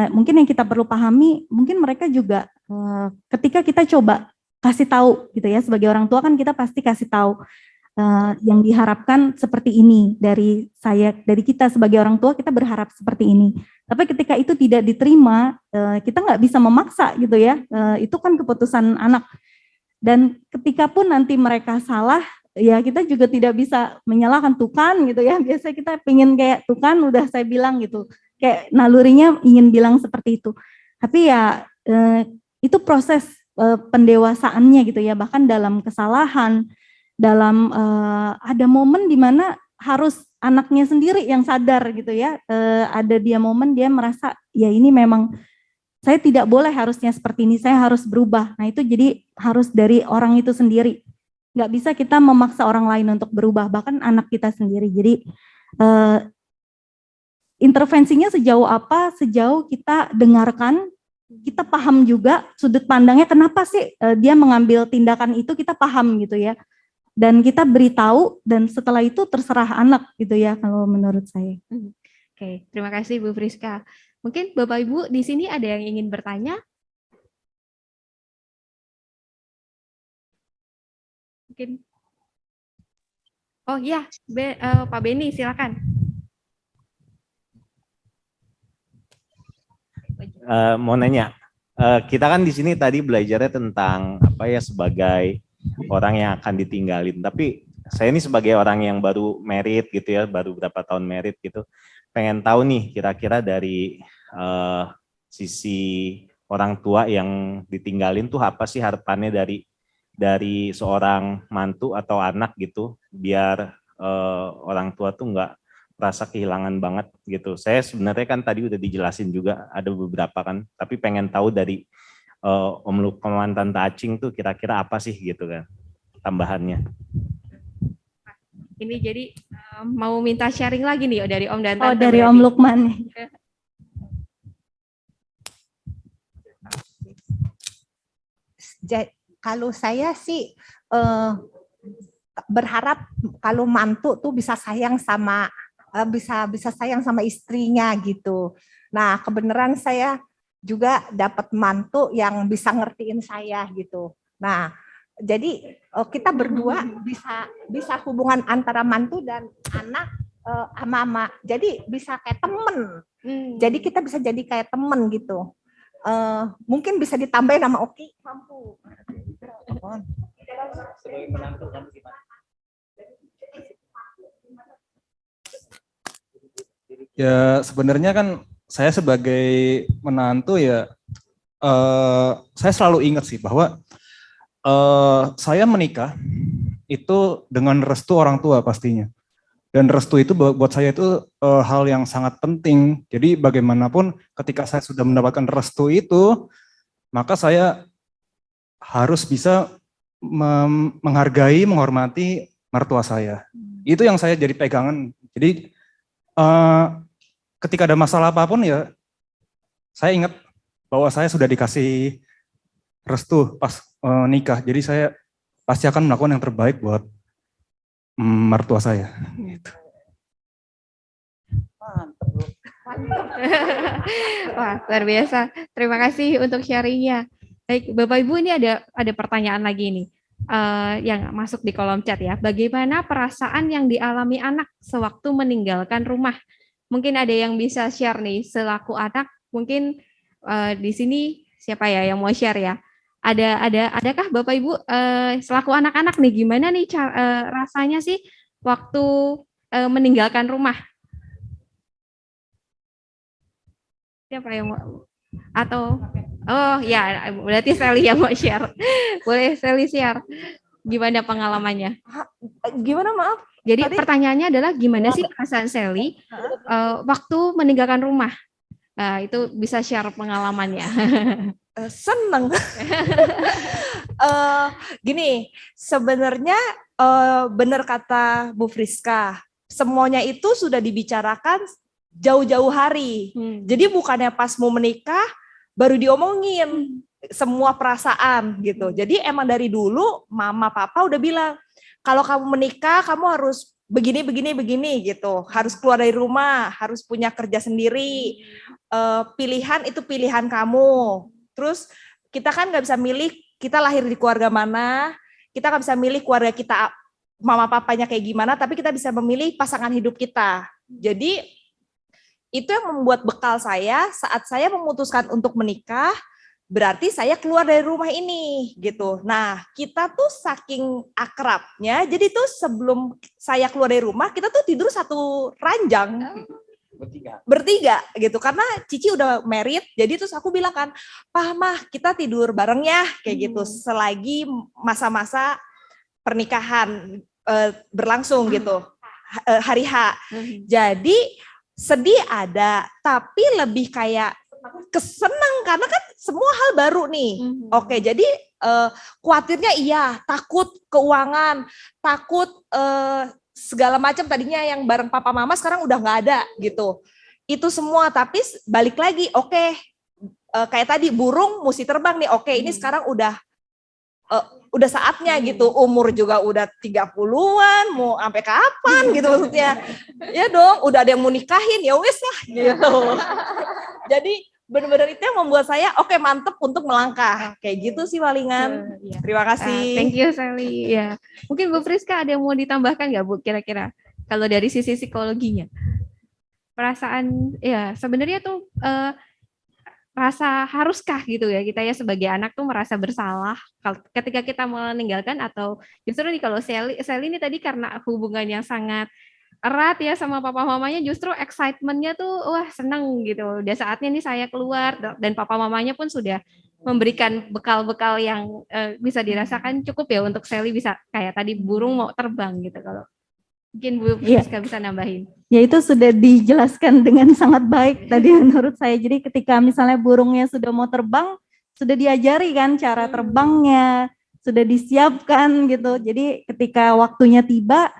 mungkin yang kita perlu pahami, mungkin mereka juga ketika kita coba kasih tahu gitu ya, sebagai orang tua kan kita pasti kasih tahu yang diharapkan seperti ini dari kita sebagai orang tua, kita berharap seperti ini. Tapi ketika itu tidak diterima, kita nggak bisa memaksa gitu ya, itu kan keputusan anak. Dan ketika pun nanti mereka salah, ya kita juga tidak bisa menyalahkan Tuhan gitu ya. Biasanya kita pengen kayak Tuhan udah saya bilang gitu, kayak nalurinya ingin bilang seperti itu. Tapi ya itu proses pendewasaannya gitu ya, bahkan dalam kesalahan, dalam ada momen di mana harus anaknya sendiri yang sadar gitu ya, ada dia momen dia merasa ya ini memang saya tidak boleh harusnya seperti ini, saya harus berubah. Nah itu jadi harus dari orang itu sendiri, nggak bisa kita memaksa orang lain untuk berubah, bahkan anak kita sendiri. Jadi intervensinya sejauh apa, sejauh kita dengarkan, kita paham juga sudut pandangnya kenapa sih dia mengambil tindakan itu, kita paham gitu ya. Dan kita beritahu, dan setelah itu terserah anak gitu ya kalau menurut saya. Oke, terima kasih Bu Friska. Mungkin Bapak Ibu di sini ada yang ingin bertanya? Mungkin. Oh iya, Pak Beni silakan. Mau nanya, kita kan di sini tadi belajarnya tentang apa ya, sebagai orang yang akan ditinggalin. Tapi saya ini sebagai orang yang baru married gitu ya, baru berapa tahun married gitu, pengen tahu nih kira-kira dari sisi orang tua yang ditinggalin tuh apa sih harapannya dari seorang mantu atau anak gitu, biar orang tua tuh nggak rasa kehilangan banget gitu. Saya sebenarnya kan tadi udah dijelasin juga ada beberapa kan, tapi pengen tahu dari Om Lukman, Tante Acing tuh kira-kira apa sih gitu kan tambahannya. Ini jadi mau minta sharing lagi nih dari Om dan Tante. Oh dari Om Lukman. Kalau saya sih berharap kalau mantu tuh bisa sayang sama sayang sama istrinya gitu. Nah, kebenaran saya juga dapat mantu yang bisa ngertiin saya gitu. Nah, jadi kita berdua bisa hubungan antara mantu dan anak sama mama. Jadi bisa kayak temen. Jadi kita bisa jadi kayak temen gitu. Mungkin bisa ditambahin sama Oki mampu. Sebagai menantu kamu gimana? Ya sebenarnya kan saya sebagai menantu ya saya selalu ingat sih bahwa saya menikah itu dengan restu orang tua pastinya. Dan restu itu buat saya itu hal yang sangat penting. Jadi bagaimanapun ketika saya sudah mendapatkan restu itu, maka saya harus bisa menghargai, menghormati mertua saya. Itu yang saya jadi pegangan. Jadi ketika ada masalah apapun ya, saya ingat bahwa saya sudah dikasih restu pas nikah. Jadi saya pasti akan melakukan yang terbaik buat mertua saya. Wah, luar biasa. Terima kasih untuk sharingnya. Baik, Bapak Ibu, ini ada pertanyaan lagi nih yang masuk di kolom chat ya. Bagaimana perasaan yang dialami anak sewaktu meninggalkan rumah? Mungkin ada yang bisa share nih selaku anak. Mungkin di sini siapa ya yang mau share ya? Adakah Bapak Ibu selaku anak-anak nih gimana nih rasanya sih waktu meninggalkan rumah? Siapa yang mau? Atau oh ya berarti Sally yang mau share. Boleh Sally share gimana pengalamannya? Gimana maaf? Jadi Tadi? pertanyaannya adalah gimana sih perasaan Sally waktu meninggalkan rumah? Nah, itu bisa share pengalamannya. Seneng. Gini, sebenarnya benar kata Bu Friska, semuanya itu sudah dibicarakan jauh-jauh hari. Jadi bukannya pas mau menikah baru diomongin semua perasaan gitu. Jadi emang dari dulu mama papa udah bilang, kalau kamu menikah kamu harus begini gitu. Harus keluar dari rumah, harus punya kerja sendiri. Pilihan itu pilihan kamu. Terus kita kan nggak bisa milih kita lahir di keluarga mana, kita nggak bisa milih keluarga kita mama papanya kayak gimana, tapi kita bisa memilih pasangan hidup kita. Jadi itu yang membuat bekal saya saat saya memutuskan untuk menikah, berarti saya keluar dari rumah ini gitu. Nah, kita tuh saking akrabnya, jadi tuh sebelum saya keluar dari rumah, kita tuh tidur satu ranjang. Bertiga gitu, karena Cici udah married, jadi terus aku bilang kan, Pah Mah kita tidur bareng ya, kayak gitu, selagi masa-masa pernikahan berlangsung gitu, hari H. Jadi sedih ada, tapi lebih kayak kesenang karena kan semua hal baru nih. Oke, jadi khawatirnya iya, takut keuangan, takut segala macam, tadinya yang bareng papa mama sekarang udah nggak ada gitu. Itu semua, tapi balik lagi, oke, kayak tadi burung mesti terbang nih. Oke, ini sekarang udah saatnya gitu, umur juga udah 30-an, mau sampai kapan gitu maksudnya. Ya dong, udah ada yang mau nikahin, ya wes lah gitu. Jadi benar-benar itu yang membuat saya oke, mantep untuk melangkah. Kayak gitu sih palingan. Terima kasih. Thank you Sally. Ya, mungkin Bu Friska ada yang mau ditambahkan nggak Bu kira-kira kalau dari sisi psikologinya? Perasaan ya sebenarnya tuh rasa haruskah gitu ya kita ya sebagai anak tuh merasa bersalah ketika kita meninggalkan, atau justru nih kalau Sally ini tadi karena hubungan yang sangat erat ya sama papa mamanya, justru excitementnya tuh wah seneng gitu, udah saatnya nih saya keluar, dan papa mamanya pun sudah memberikan bekal-bekal yang bisa dirasakan cukup ya untuk Sally bisa kayak tadi burung mau terbang gitu. Kalau mungkin Bu Friska bisa nambahin. Ya itu sudah dijelaskan dengan sangat baik tadi menurut saya. Jadi ketika misalnya burungnya sudah mau terbang, sudah diajari kan cara terbangnya, sudah disiapkan gitu. Jadi ketika waktunya tiba,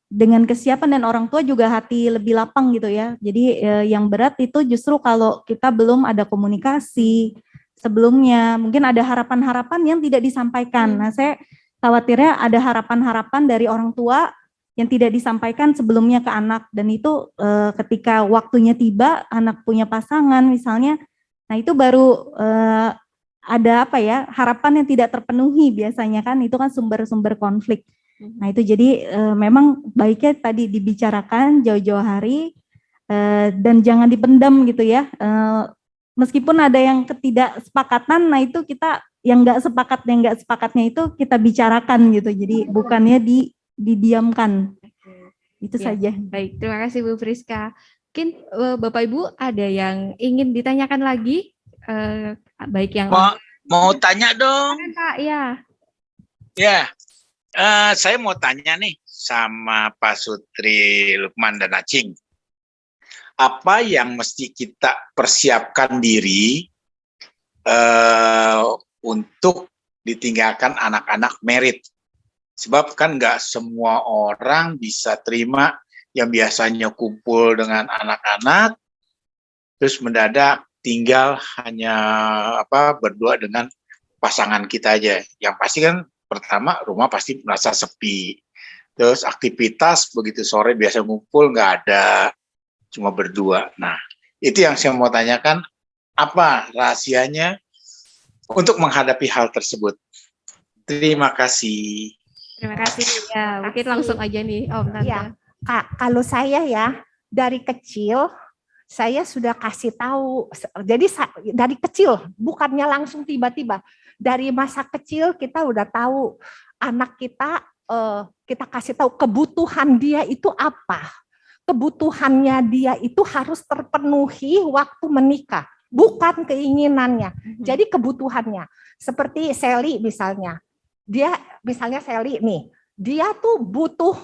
dengan kesiapan dan orang tua juga hati lebih lapang gitu ya. Jadi yang berat itu justru kalau kita belum ada komunikasi sebelumnya, mungkin ada harapan-harapan yang tidak disampaikan. Nah saya khawatirnya ada harapan-harapan dari orang tua yang tidak disampaikan sebelumnya ke anak, dan itu ketika waktunya tiba anak punya pasangan misalnya, nah itu baru ada apa ya, harapan yang tidak terpenuhi biasanya kan, itu kan sumber-sumber konflik. Nah itu jadi memang baiknya tadi dibicarakan jauh-jauh hari dan jangan dipendam gitu ya, meskipun ada yang ketidaksepakatan, nah itu kita yang nggak sepakatnya itu kita bicarakan gitu, jadi bukannya didiamkan. Itu ya, saja. Baik, terima kasih Bu Friska. Mungkin Bapak Ibu ada yang ingin ditanyakan lagi, baik yang mau tanya dong. Pak, ya. Ya, saya mau tanya nih sama Pak Sutri, Lukman dan Acing. Apa yang mesti kita persiapkan diri untuk ditinggalkan anak-anak married? Sebab kan nggak semua orang bisa terima yang biasanya kumpul dengan anak-anak, terus mendadak tinggal hanya berdua dengan pasangan kita aja. Yang pasti kan pertama rumah pasti merasa sepi. Terus aktivitas begitu sore biasa ngumpul nggak ada, cuma berdua. Nah, itu yang saya mau tanyakan, apa rahasianya untuk menghadapi hal tersebut? Terima kasih. Terima kasih. Ya, mungkin langsung aja nih Om Tante. Ya, kalau saya ya dari kecil saya sudah kasih tahu. Jadi dari kecil, bukannya langsung tiba-tiba. Dari masa kecil kita udah tahu anak kita, kita kasih tahu kebutuhan dia itu apa. Kebutuhannya dia itu harus terpenuhi waktu menikah, bukan keinginannya. Jadi kebutuhannya. Seperti Sally misalnya. Sally nih, dia tuh butuh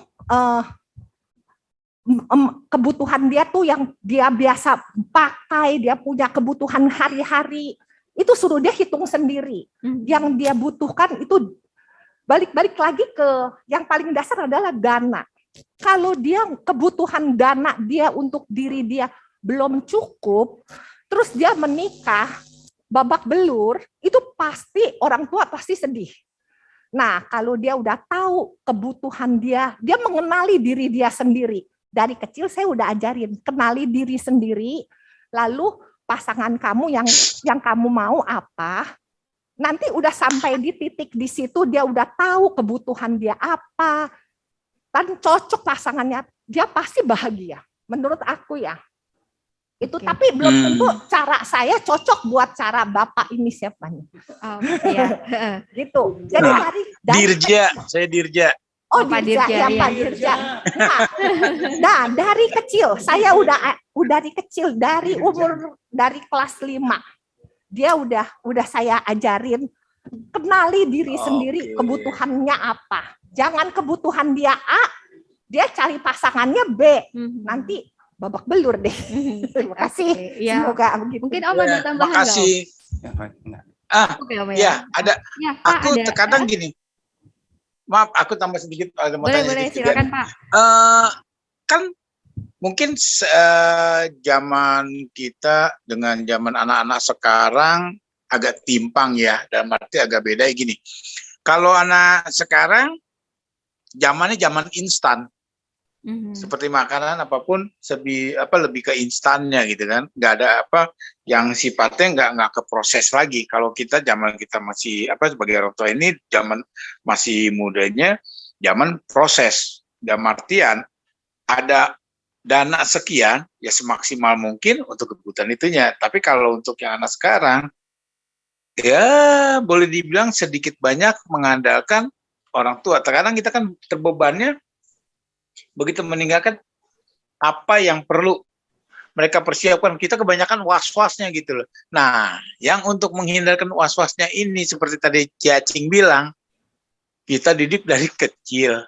kebutuhan dia tuh yang dia biasa pakai, dia punya kebutuhan hari-hari, itu suruh dia hitung sendiri. Yang dia butuhkan itu balik-balik lagi ke yang paling dasar adalah dana. Kalau dia kebutuhan dana dia untuk diri dia belum cukup, terus dia menikah, babak belur, itu pasti orang tua pasti sedih. Nah, kalau dia udah tahu kebutuhan dia mengenali diri dia sendiri. Dari kecil saya udah ajarin, kenali diri sendiri, lalu pasangan kamu yang kamu mau apa, nanti udah sampai di titik di situ dia udah tahu kebutuhan dia apa, dan cocok pasangannya, dia pasti bahagia. Menurut aku ya. Itu tapi belum tentu cara saya cocok buat cara Bapak ini siapa nih. Iya. Gitu. Jadi dari Dirja, saya Dirja. Oh, Pak Dirja, ya Pak Dirja. Nah, dari kecil, saya udah dari kecil, dari kelas 5. Dia udah saya ajarin kenali diri sendiri kebutuhannya apa. Jangan kebutuhan dia A, dia cari pasangannya B. Nanti babak belur deh. Terima kasih. Ya. Semoga begitu. Mungkin Om ada tambahan nggak, Om? Makasih. Oke, Om, Ya, ada. Ya, Pak, Aku ada. terkadang gini. Maaf, aku tambah sedikit. Boleh, silakan Pak. Kan mungkin zaman kita dengan zaman anak-anak sekarang agak timpang ya, dalam arti agak beda gini. Kalau anak sekarang zamannya zaman instan. Seperti makanan apapun lebih ke instannya gitu kan, nggak ada apa yang sifatnya nggak ke proses lagi. Kalau zaman kita masih sebagai orang tua ini zaman masih mudanya zaman proses, dalam artian ada dana sekian ya semaksimal mungkin untuk kebutuhan itunya. Tapi kalau untuk yang anak sekarang ya boleh dibilang sedikit banyak mengandalkan orang tua. Terkadang kita kan terbebannya begitu meninggalkan apa yang perlu mereka persiapkan, kita kebanyakan was-wasnya gitu loh. Nah, yang untuk menghindarkan was-wasnya ini seperti tadi Ciacing bilang, kita didik dari kecil.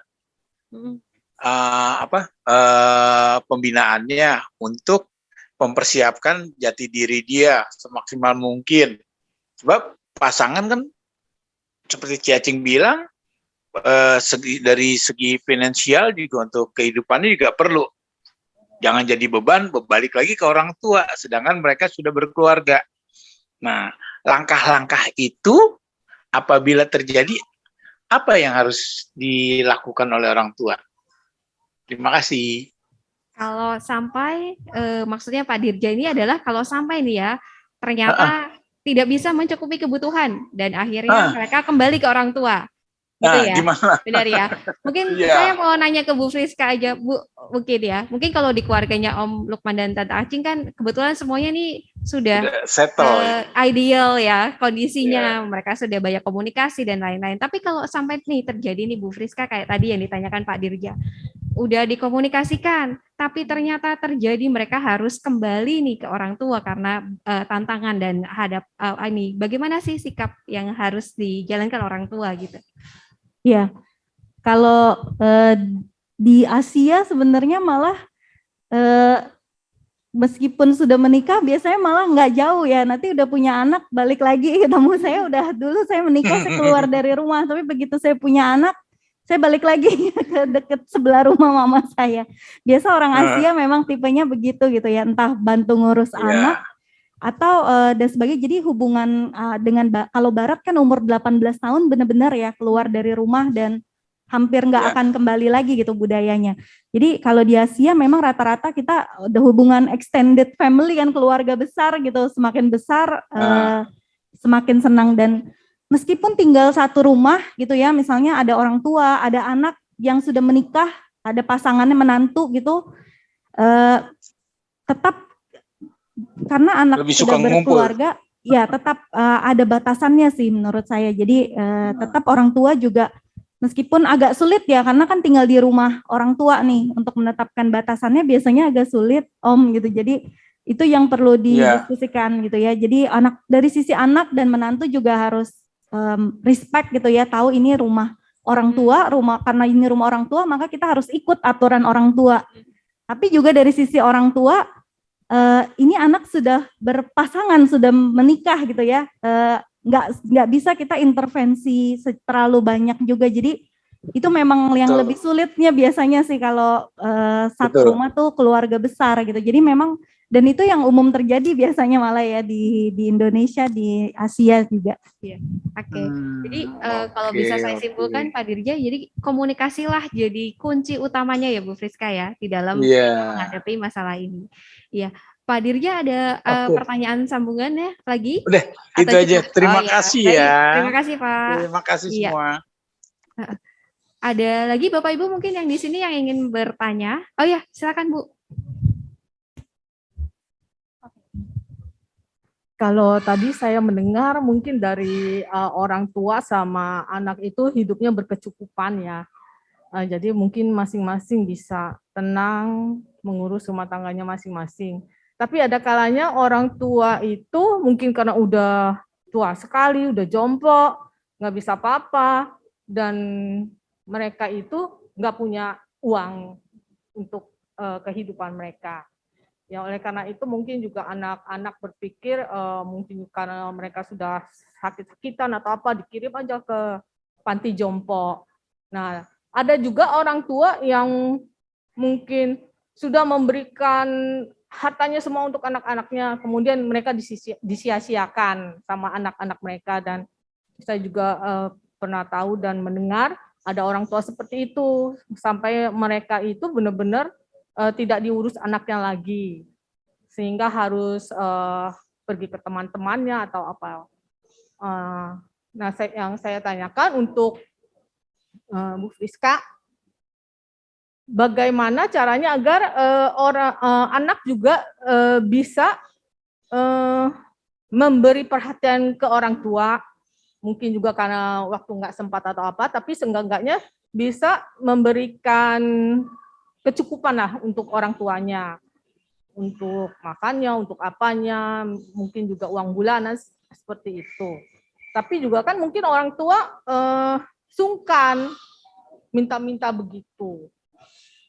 Pembinaannya untuk mempersiapkan jati diri dia semaksimal mungkin. Sebab pasangan kan seperti Ciacing bilang, dari segi finansial juga untuk kehidupannya juga perlu. Jangan jadi beban, balik lagi ke orang tua, sedangkan mereka sudah berkeluarga. Nah, langkah-langkah itu apabila terjadi, apa yang harus dilakukan oleh orang tua? Terima kasih. Kalau sampai, maksudnya Pak Dirja ini adalah kalau sampai nih ya, ternyata tidak bisa mencukupi kebutuhan, dan akhirnya mereka kembali ke orang tua. Gitu ya, gimana? Benar ya. Mungkin saya mau nanya ke Bu Friska aja, Bu, mungkin ya. Mungkin kalau di keluarganya Om Lukman dan Tante Acing kan kebetulan semuanya nih sudah settle, ideal ya kondisinya. Mereka sudah banyak komunikasi dan lain-lain. Tapi kalau sampai nih terjadi nih Bu Friska kayak tadi yang ditanyakan Pak Dirja, udah dikomunikasikan, tapi ternyata terjadi mereka harus kembali nih ke orang tua karena tantangan dan ini. Bagaimana sih sikap yang harus dijalankan orang tua gitu? Ya, kalau di Asia sebenarnya malah meskipun sudah menikah biasanya malah nggak jauh ya, nanti udah punya anak balik lagi ketemu saya dulu saya menikah saya keluar dari rumah, tapi begitu saya punya anak saya balik lagi ke deket sebelah rumah mama saya. Biasa orang Asia memang tipenya begitu gitu ya, entah bantu ngurus anak atau dan sebagainya. Jadi hubungan dengan kalau Barat kan umur 18 tahun benar-benar ya keluar dari rumah dan hampir nggak akan kembali lagi gitu budayanya. Jadi kalau di Asia memang rata-rata kita ada hubungan extended family kan, keluarga besar gitu, semakin besar semakin senang. Dan meskipun tinggal satu rumah gitu ya, misalnya ada orang tua, ada anak yang sudah menikah, ada pasangannya menantu gitu, tetap karena anak Lebih sudah suka ngumpul. berkeluarga, ya tetap ada batasannya sih menurut saya. Jadi tetap orang tua juga meskipun agak sulit ya, karena kan tinggal di rumah orang tua nih, untuk menetapkan batasannya biasanya agak sulit Om gitu. Jadi itu yang perlu didiskusikan gitu ya. Jadi dari sisi anak dan menantu juga harus respect gitu ya, tahu ini rumah orang tua, karena ini rumah orang tua maka kita harus ikut aturan orang tua. Tapi juga dari sisi orang tua, ini anak sudah berpasangan, sudah menikah gitu ya, nggak bisa kita intervensi terlalu banyak juga. Jadi itu memang yang lebih sulitnya biasanya sih kalau satu rumah tuh keluarga besar gitu. Jadi memang, dan itu yang umum terjadi biasanya malah ya di Indonesia, di Asia juga. Iya. Oke. Jadi kalau bisa saya simpulkan Pak Dirja, jadi komunikasilah jadi kunci utamanya ya Bu Friska ya di dalam menghadapi masalah ini. Iya. Pak Dirja ada pertanyaan sambungannya lagi? Udah, itu aja. Terima kasih ya. Terima kasih Pak. Terima kasih semua. Ada lagi Bapak Ibu mungkin yang di sini yang ingin bertanya? Oh ya, silakan Bu. Kalau tadi saya mendengar mungkin dari orang tua sama anak itu hidupnya berkecukupan ya. Jadi mungkin masing-masing bisa tenang mengurus rumah tangganya masing-masing. Tapi ada kalanya orang tua itu mungkin karena udah tua sekali, udah jompo, nggak bisa apa-apa, dan mereka itu nggak punya uang untuk kehidupan mereka. Ya oleh karena itu mungkin juga anak-anak berpikir mungkin karena mereka sudah sakit-sakitan atau apa, dikirim aja ke panti jompo. Nah, ada juga orang tua yang mungkin sudah memberikan hartanya semua untuk anak-anaknya, kemudian mereka disia-siakan sama anak-anak mereka. Dan saya juga pernah tahu dan mendengar ada orang tua seperti itu, sampai mereka itu benar-benar tidak diurus anaknya lagi, sehingga harus pergi ke teman-temannya atau apa. Nah, yang saya tanyakan untuk Bu Friska, bagaimana caranya agar anak juga bisa memberi perhatian ke orang tua, mungkin juga karena waktu nggak sempat atau apa, tapi seenggak-enggaknya bisa memberikan kecukupan lah untuk orang tuanya, untuk makannya, untuk apanya, mungkin juga uang bulanan seperti itu. Tapi juga kan mungkin orang tua sungkan minta-minta begitu.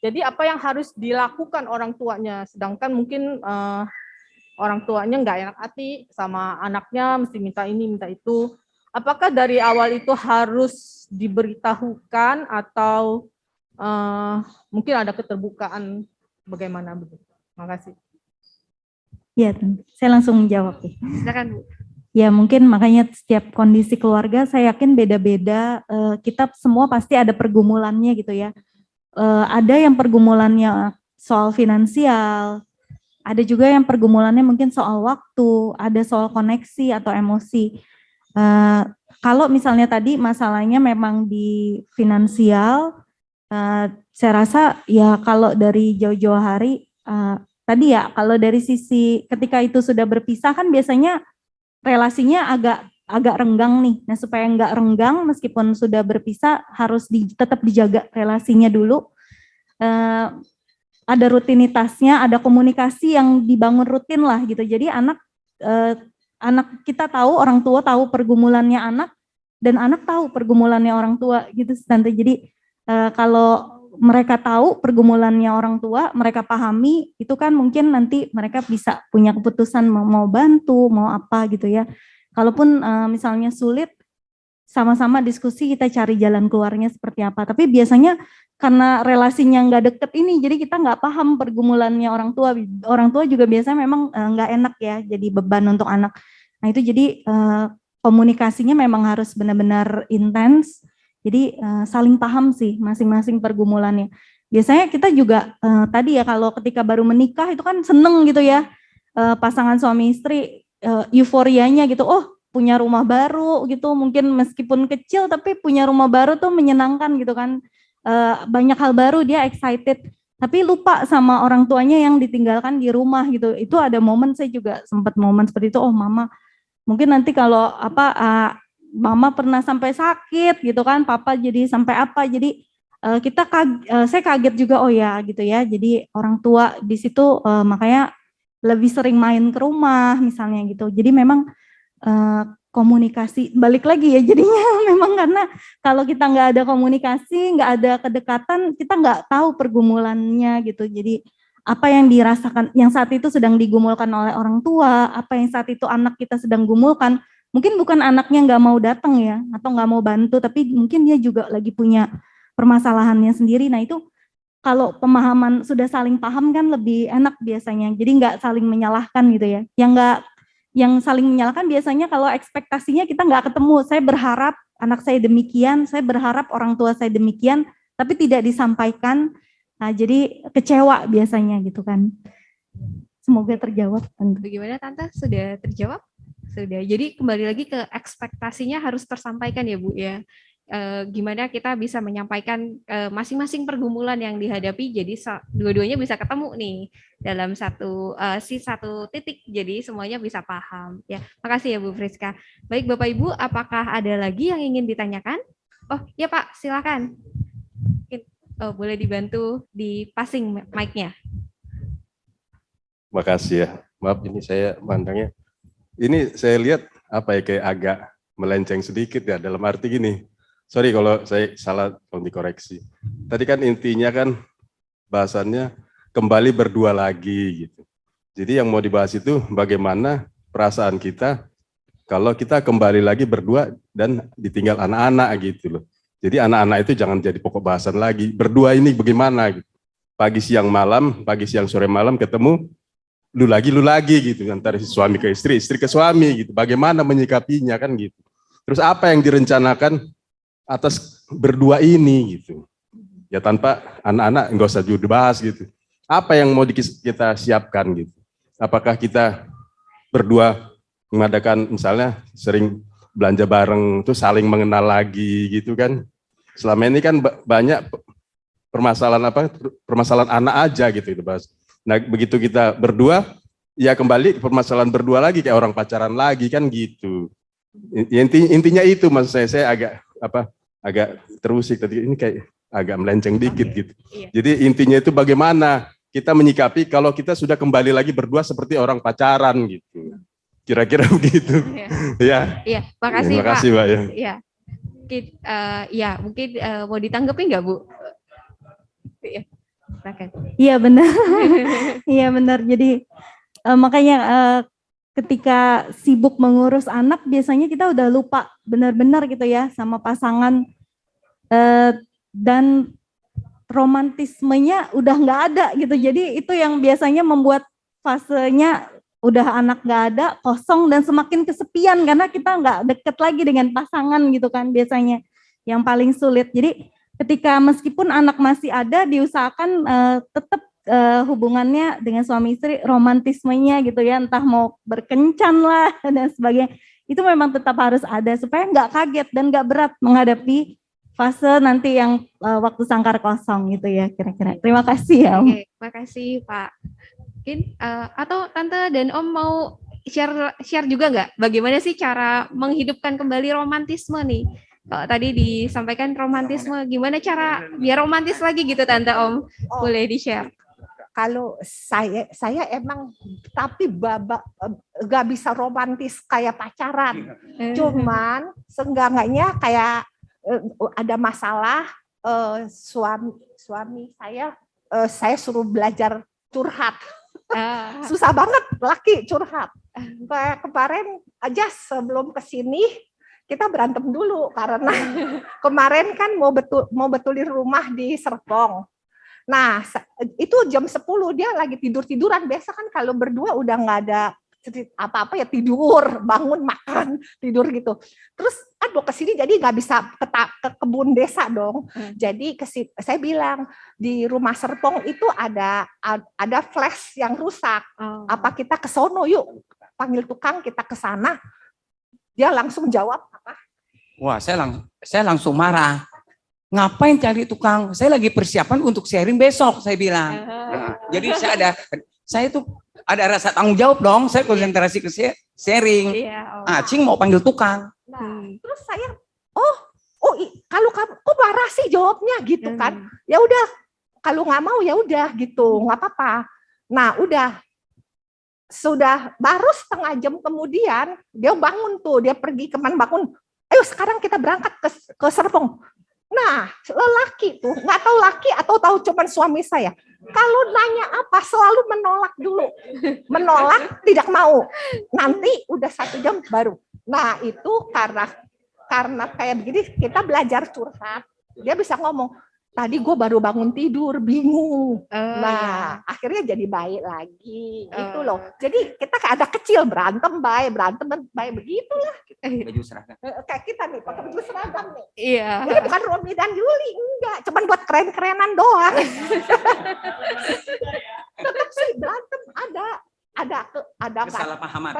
Jadi apa yang harus dilakukan orang tuanya, sedangkan mungkin orang tuanya nggak enak hati sama anaknya, mesti minta ini, minta itu. Apakah dari awal itu harus diberitahukan atau mungkin ada keterbukaan, bagaimana begitu? Terima kasih. Ya, saya langsung menjawab. Silakan Bu. Ya mungkin makanya setiap kondisi keluarga saya yakin beda-beda. Kita semua pasti ada pergumulannya gitu ya. Ada yang pergumulannya soal finansial, ada juga yang pergumulannya mungkin soal waktu, ada soal koneksi atau emosi. Kalau misalnya tadi masalahnya memang di finansial, saya rasa ya kalau dari jauh-jauh hari, tadi ya kalau dari sisi ketika itu sudah berpisah kan biasanya relasinya agak renggang nih. Nah supaya nggak renggang meskipun sudah berpisah harus tetap dijaga relasinya dulu. Ada rutinitasnya, ada komunikasi yang dibangun rutin lah gitu. Jadi anak kita tahu, orang tua tahu pergumulannya anak, dan anak tahu pergumulannya orang tua gitu Tante. Jadi kalau mereka tahu pergumulannya orang tua, mereka pahami, itu kan mungkin nanti mereka bisa punya keputusan mau bantu, mau apa gitu ya. Kalaupun misalnya sulit, sama-sama diskusi kita cari jalan keluarnya seperti apa. Tapi biasanya karena relasinya nggak deket ini, jadi kita nggak paham pergumulannya orang tua. Orang tua juga biasanya memang nggak enak ya, jadi beban untuk anak. Nah itu jadi komunikasinya memang harus benar-benar intens. Jadi saling paham sih masing-masing pergumulannya. Biasanya kita juga tadi ya kalau ketika baru menikah itu kan seneng gitu ya, pasangan suami istri euforianya gitu, oh punya rumah baru gitu, mungkin meskipun kecil tapi punya rumah baru tuh menyenangkan gitu kan, banyak hal baru dia excited, tapi lupa sama orang tuanya yang ditinggalkan di rumah gitu. Itu ada momen saya juga sempat momen seperti itu, oh mama mungkin nanti kalau mama pernah sampai sakit gitu kan, papa jadi sampai apa, jadi saya kaget juga, oh ya gitu ya, jadi orang tua di situ makanya lebih sering main ke rumah misalnya gitu. Jadi memang komunikasi balik lagi ya jadinya memang karena kalau kita nggak ada komunikasi, nggak ada kedekatan, kita nggak tahu pergumulannya gitu. Jadi apa yang dirasakan, yang saat itu sedang digumulkan oleh orang tua, apa yang saat itu anak kita sedang gumulkan, mungkin bukan anaknya nggak mau datang ya, atau nggak mau bantu, tapi mungkin dia juga lagi punya permasalahannya sendiri. Nah itu kalau pemahaman sudah saling paham kan lebih enak biasanya, jadi nggak saling menyalahkan gitu ya. Yang saling menyalahkan biasanya kalau ekspektasinya kita nggak ketemu, saya berharap anak saya demikian, saya berharap orang tua saya demikian, tapi tidak disampaikan. Nah, jadi kecewa biasanya gitu kan. Semoga terjawab. Bagaimana Tante? Sudah terjawab? Sudah. Jadi kembali lagi ke ekspektasinya harus tersampaikan ya Bu ya. Gimana kita bisa menyampaikan masing-masing pergumulan yang dihadapi, jadi dua-duanya bisa ketemu nih dalam satu titik, jadi semuanya bisa paham ya. Makasih ya Bu Friska. Baik Bapak Ibu, apakah ada lagi yang ingin ditanyakan? Oh ya Pak, silakan. Oh, boleh dibantu di passing mic-nya. Makasih ya. Maaf ini saya mandangnya. Ini saya lihat apa ya kayak agak melenceng sedikit ya, dalam arti gini. Sorry kalau saya salah, tolong dikoreksi. Tadi kan intinya kan bahasannya kembali berdua lagi gitu. Jadi yang mau dibahas itu bagaimana perasaan kita kalau kita kembali lagi berdua dan ditinggal anak-anak gitu loh. Jadi anak-anak itu jangan jadi pokok bahasan lagi. Berdua ini bagaimana gitu. Pagi siang malam, pagi siang sore malam ketemu, lu lagi gitu. Antara suami ke istri, istri ke suami gitu. Bagaimana menyikapinya kan gitu. Terus apa yang direncanakan atas berdua ini gitu. Ya tanpa anak-anak enggak usah juga dibahas gitu. Apa yang mau kita siapkan gitu. Apakah kita berdua mengadakan misalnya sering belanja bareng tuh saling mengenal lagi gitu kan. Selama ini kan banyak permasalahan anak aja gitu Mas. Nah, begitu kita berdua ya kembali permasalahan berdua lagi kayak orang pacaran lagi kan gitu. Intinya itu Mas, saya agak terusik tadi, ini kayak agak melenceng dikit gitu. Iya. Jadi intinya itu bagaimana kita menyikapi kalau kita sudah kembali lagi berdua seperti orang pacaran gitu. Kira-kira begitu. Ya. Iya, makasih Pak. Makasih Pak ya. Iya. Mungkin mau ditanggapi nggak Bu? Iya. Silakan. Iya benar. Iya benar. Jadi makanya ketika sibuk mengurus anak biasanya kita udah lupa benar-benar gitu ya sama pasangan, dan romantismenya udah nggak ada gitu. Jadi itu yang biasanya membuat fasenya udah anak nggak ada, kosong dan semakin kesepian karena kita nggak deket lagi dengan pasangan gitu kan biasanya yang paling sulit. Jadi ketika meskipun anak masih ada diusahakan tetap hubungannya dengan suami istri romantismenya gitu ya, entah mau berkencan lah dan sebagainya, itu memang tetap harus ada supaya nggak kaget dan nggak berat menghadapi fase nanti yang waktu sangkar kosong gitu ya kira-kira. Terima kasih ya Om. Oke, makasih Pak. Mungkin atau Tante dan Om mau share juga nggak bagaimana sih cara menghidupkan kembali romantisme nih? Kalau tadi disampaikan romantisme, gimana cara biar romantis lagi gitu Tante Om? Boleh di-share. Kalau saya emang tapi gak bisa romantis kayak pacaran. Cuman seenggaknya kayak ada masalah suami saya suruh belajar curhat. Susah banget laki curhat. Kayak kemarin aja sebelum kesini kita berantem dulu karena kemarin kan mau betulin rumah di Serpong. Nah itu jam 10 dia lagi tiduran. Biasa kan kalau berdua udah nggak ada apa-apa ya, tidur, bangun, makan, tidur gitu. Terus kan mau ke sini jadi nggak bisa ke kebun desa dong. Jadi saya bilang di rumah Serpong itu ada flash yang rusak. Apa kita ke sono yuk, panggil tukang, kita ke sana. Dia langsung jawab apa? Wah, saya langsung marah. Ngapain cari tukang? Saya lagi persiapan untuk sharing besok, saya bilang. Jadi saya itu ada rasa tanggung jawab dong. Saya konsentrasi ke sharing. Acing mau panggil tukang. Nah, terus saya, kalau kamu kok marah sih jawabnya gitu kan? Ya udah, kalau nggak mau ya udah gitu, nggak apa-apa. Nah, sudah baru setengah jam kemudian dia bangun tuh, dia pergi kemana bangun. Ayo sekarang kita berangkat ke Serpong. Nah, lelaki tuh nggak tahu laki atau tahu cuman suami saya. Kalau nanya apa selalu menolak dulu, menolak tidak mau. Nanti udah 1 jam baru. Nah itu karena kayak begini kita belajar curhat. Dia bisa ngomong, tadi gue baru bangun tidur, bingung. Nah akhirnya jadi baik lagi, gitu loh. Jadi kita kayak ada kecil berantem baik begitulah. Baju seragam. Kayak kita nih pakai baju seragam nih. Iya. Ini bukan Romi dan Yuli, enggak. Cuman buat keren-kerenan doang. Tetap sih berantem ada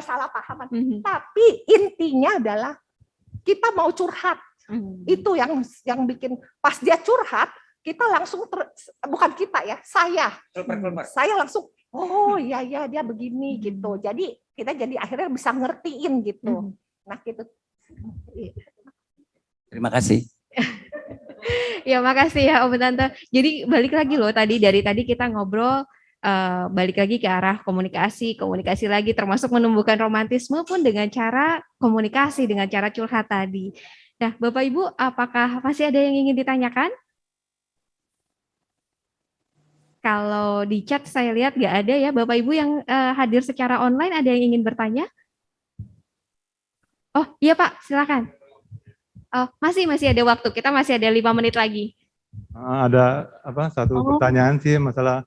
kesalahpahaman. Tapi intinya adalah kita mau curhat. Itu yang bikin pas dia curhat, kita langsung bukan kita ya, saya langsung iya dia begini gitu. Jadi kita akhirnya bisa ngertiin gitu. Nah gitu. Terima kasih. Ya makasih ya Om Tante. Jadi balik lagi loh dari tadi kita ngobrol balik lagi ke arah komunikasi lagi, termasuk menumbuhkan romantisme pun dengan cara komunikasi, dengan cara curhat tadi. Nah, Bapak Ibu, apakah masih ada yang ingin ditanyakan? Kalau di chat saya lihat nggak ada ya, Bapak Ibu yang hadir secara online, ada yang ingin bertanya? Oh iya Pak, silakan. Oh, masih ada waktu, kita masih ada 5 menit lagi. Ada satu pertanyaan sih masalah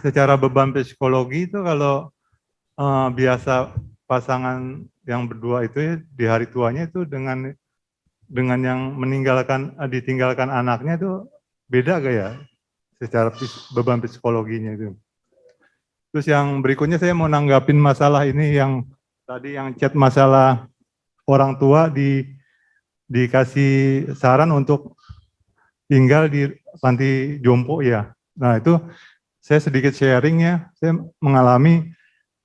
secara beban psikologi itu kalau biasa pasangan yang berdua itu ya, di hari tuanya itu dengan yang ditinggalkan anaknya itu beda gak ya secara beban psikologinya itu. Terus yang berikutnya saya mau nanggapin masalah ini yang tadi yang chat masalah orang tua dikasih saran untuk tinggal di panti jompo ya. Nah itu saya sedikit sharing ya, saya mengalami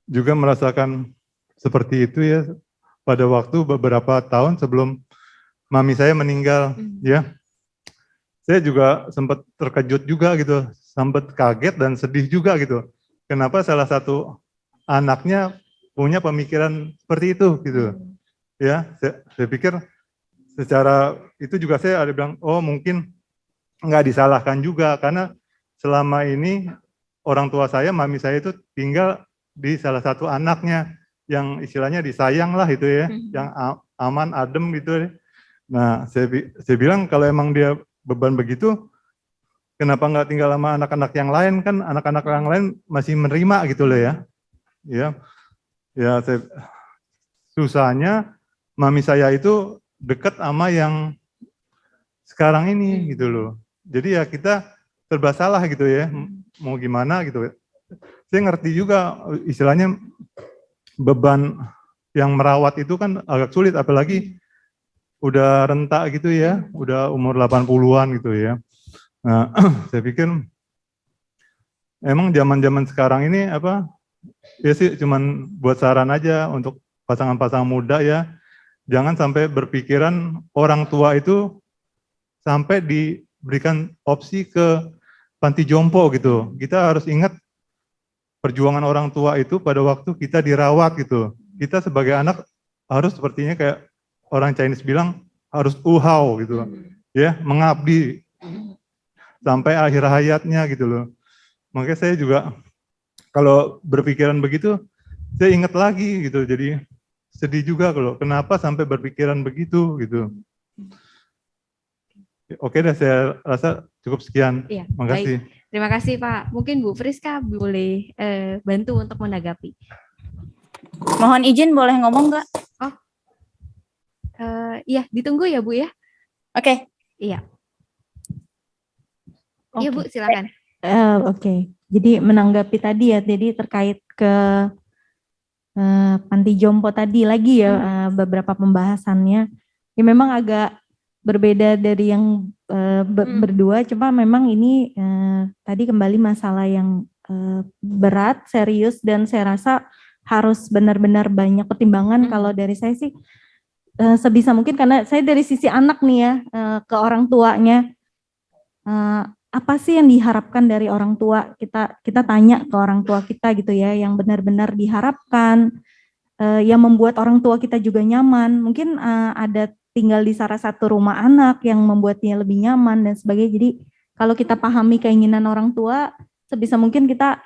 juga merasakan seperti itu ya pada waktu beberapa tahun sebelum mami saya meninggal ya. Saya juga sempat terkejut juga gitu, sempat kaget dan sedih juga gitu. Kenapa salah satu anaknya punya pemikiran seperti itu gitu. Ya, saya pikir secara itu juga saya ada bilang, oh mungkin nggak disalahkan juga karena selama ini orang tua saya, mami saya itu tinggal di salah satu anaknya yang istilahnya disayang lah itu ya, yang aman, adem gitu ya. Nah, saya bilang kalau emang dia beban begitu, kenapa nggak tinggal sama anak-anak yang lain, kan anak-anak yang lain masih menerima gitu loh ya. Ya, susahnya mami saya itu dekat sama yang sekarang ini gitu loh. Jadi ya kita serba salah gitu ya, mau gimana gitu. Saya ngerti juga istilahnya beban yang merawat itu kan agak sulit, apalagi udah renta gitu ya, udah umur 80-an gitu ya. Nah, saya pikir emang zaman-zaman sekarang ini ya sih cuman buat saran aja untuk pasangan-pasangan muda ya, jangan sampai berpikiran orang tua itu sampai diberikan opsi ke panti jompo gitu. Kita harus ingat perjuangan orang tua itu pada waktu kita dirawat gitu. Kita sebagai anak harus sepertinya kayak orang Chinese bilang harus uhau gitu. Ya, mengabdi sampai akhir hayatnya gitu loh. Makanya saya juga kalau berpikiran begitu, saya ingat lagi gitu. Jadi sedih juga kalau kenapa sampai berpikiran begitu gitu. Oke deh, saya rasa cukup sekian. Iya, makasih. Baik. Terima kasih Pak. Mungkin Bu Friska boleh bantu untuk menanggapi. Mohon izin boleh ngomong nggak? Oh, Iya, ditunggu ya Bu ya. Oke. Iya. Iya Bu, silakan. Oke. Jadi menanggapi tadi ya, jadi terkait ke panti jompo tadi lagi ya, beberapa pembahasannya. Ya memang agak berbeda dari yang berdua, cuma memang ini tadi kembali masalah yang berat, serius, dan saya rasa harus benar-benar banyak pertimbangan. Kalau dari saya sih sebisa mungkin, karena saya dari sisi anak nih ya, ke orang tuanya, apa sih yang diharapkan dari orang tua, kita tanya ke orang tua kita gitu ya, yang benar-benar diharapkan, yang membuat orang tua kita juga nyaman. Mungkin ada tinggal di salah satu rumah anak yang membuatnya lebih nyaman dan sebagainya. Jadi kalau kita pahami keinginan orang tua, sebisa mungkin kita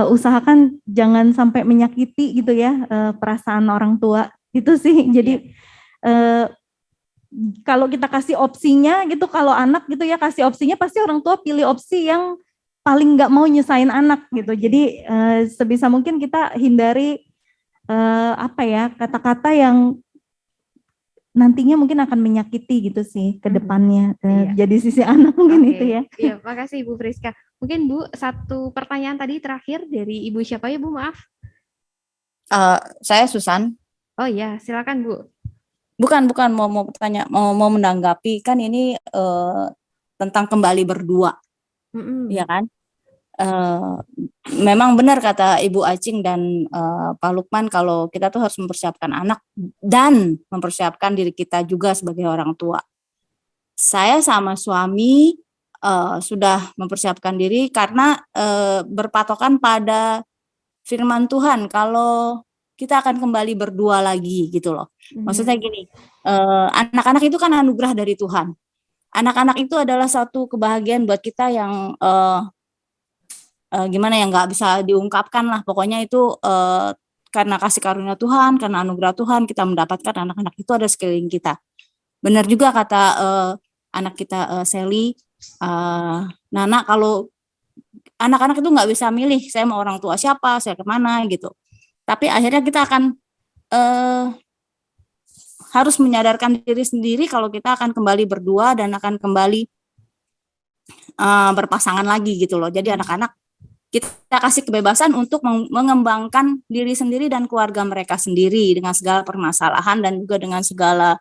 usahakan jangan sampai menyakiti gitu ya perasaan orang tua itu sih. Jadi kalau kita kasih opsinya gitu, kalau anak gitu ya kasih opsinya, pasti orang tua pilih opsi yang paling nggak mau nyusahin anak gitu. Jadi sebisa mungkin kita hindari kata-kata yang nantinya mungkin akan menyakiti gitu sih ke depannya. Jadi sisi anak mungkin itu ya. Iya, makasih Ibu Friska. Mungkin Bu, satu pertanyaan tadi terakhir dari Ibu siapa ya Bu, maaf? Saya Susan. Oh iya, silakan Bu. Bukan mau bertanya, mau menanggapi, kan ini tentang kembali berdua, ya kan? Memang benar kata Ibu Acing dan Pak Lukman, kalau kita tuh harus mempersiapkan anak dan mempersiapkan diri kita juga sebagai orang tua. Saya sama suami sudah mempersiapkan diri karena berpatokan pada firman Tuhan kalau kita akan kembali berdua lagi gitu loh. Maksudnya gini, anak-anak itu kan anugerah dari Tuhan. Anak-anak itu adalah satu kebahagiaan buat kita yang gimana ya, nggak bisa diungkapkan lah. Pokoknya itu karena kasih karunia Tuhan, karena anugerah Tuhan kita mendapatkan anak-anak itu ada sekeliling kita. Benar juga kata anak kita Sally, Nana, kalau anak-anak itu nggak bisa milih saya mau orang tua siapa, saya kemana gitu. Tapi akhirnya kita akan harus menyadarkan diri sendiri kalau kita akan kembali berdua dan akan kembali berpasangan lagi gitu loh. Jadi anak-anak kita kasih kebebasan untuk mengembangkan diri sendiri dan keluarga mereka sendiri dengan segala permasalahan dan juga dengan segala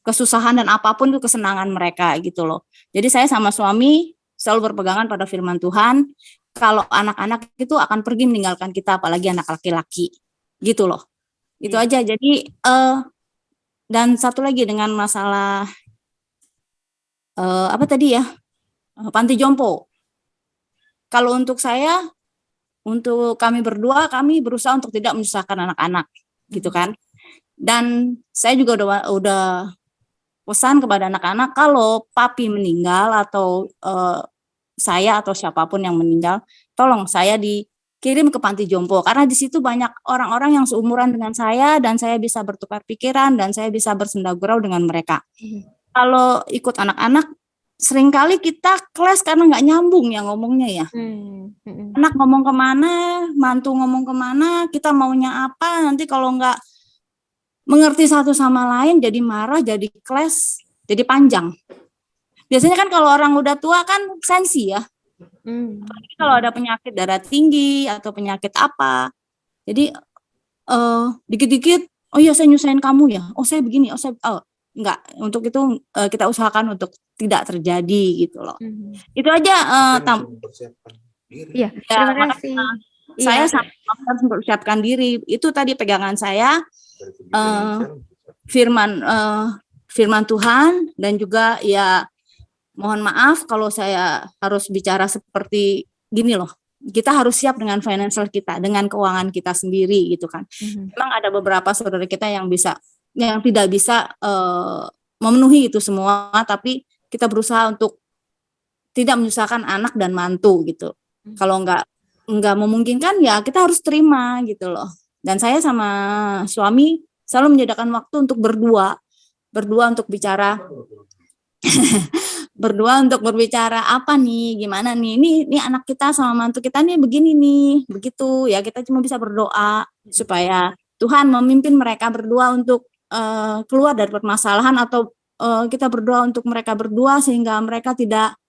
kesusahan dan apapun itu kesenangan mereka gitu loh. Jadi saya sama suami selalu berpegangan pada firman Tuhan. Kalau anak-anak itu akan pergi meninggalkan kita, apalagi anak laki-laki, gitu loh. Itu aja. Jadi dan satu lagi dengan masalah apa tadi ya, panti jompo. Kalau untuk saya, untuk kami berdua, kami berusaha untuk tidak menyusahkan anak-anak, gitu kan. Dan saya juga udah pesan kepada anak-anak, kalau papi meninggal atau saya atau siapapun yang meninggal, tolong saya dikirim ke panti jompo, karena di situ banyak orang-orang yang seumuran dengan saya dan saya bisa bertukar pikiran dan saya bisa bersenda gurau dengan mereka. Kalau ikut anak-anak, seringkali kita kelas karena nggak nyambung ya ngomongnya ya. Anak ngomong kemana, mantu ngomong kemana, kita maunya apa, nanti kalau nggak mengerti satu sama lain jadi marah, jadi kelas, jadi panjang. Biasanya kan kalau orang udah tua kan sensi ya. Kalau ada penyakit darah tinggi atau penyakit apa. Jadi dikit-dikit, oh iya saya nyusahin kamu ya. Oh saya begini, enggak. Untuk itu kita usahakan untuk tidak terjadi gitu loh. Itu aja Iya, terima kasih. Saya harus mempersiapkan diri. Itu tadi pegangan saya firman Tuhan dan juga ya mohon maaf kalau saya harus bicara seperti gini loh. Kita harus siap dengan financial kita, dengan keuangan kita sendiri gitu kan. Memang ada beberapa saudara kita yang tidak bisa memenuhi itu semua, tapi kita berusaha untuk tidak menyusahkan anak dan mantu gitu. Kalau nggak memungkinkan ya kita harus terima gitu loh. Dan saya sama suami selalu menyediakan waktu untuk berdua untuk bicara untuk berbicara apa nih, gimana nih, ini anak kita sama mantu kita nih begini nih, begitu ya, kita cuma bisa berdoa supaya Tuhan memimpin mereka berdua untuk keluar dari permasalahan, atau kita berdoa untuk mereka berdua sehingga mereka tidak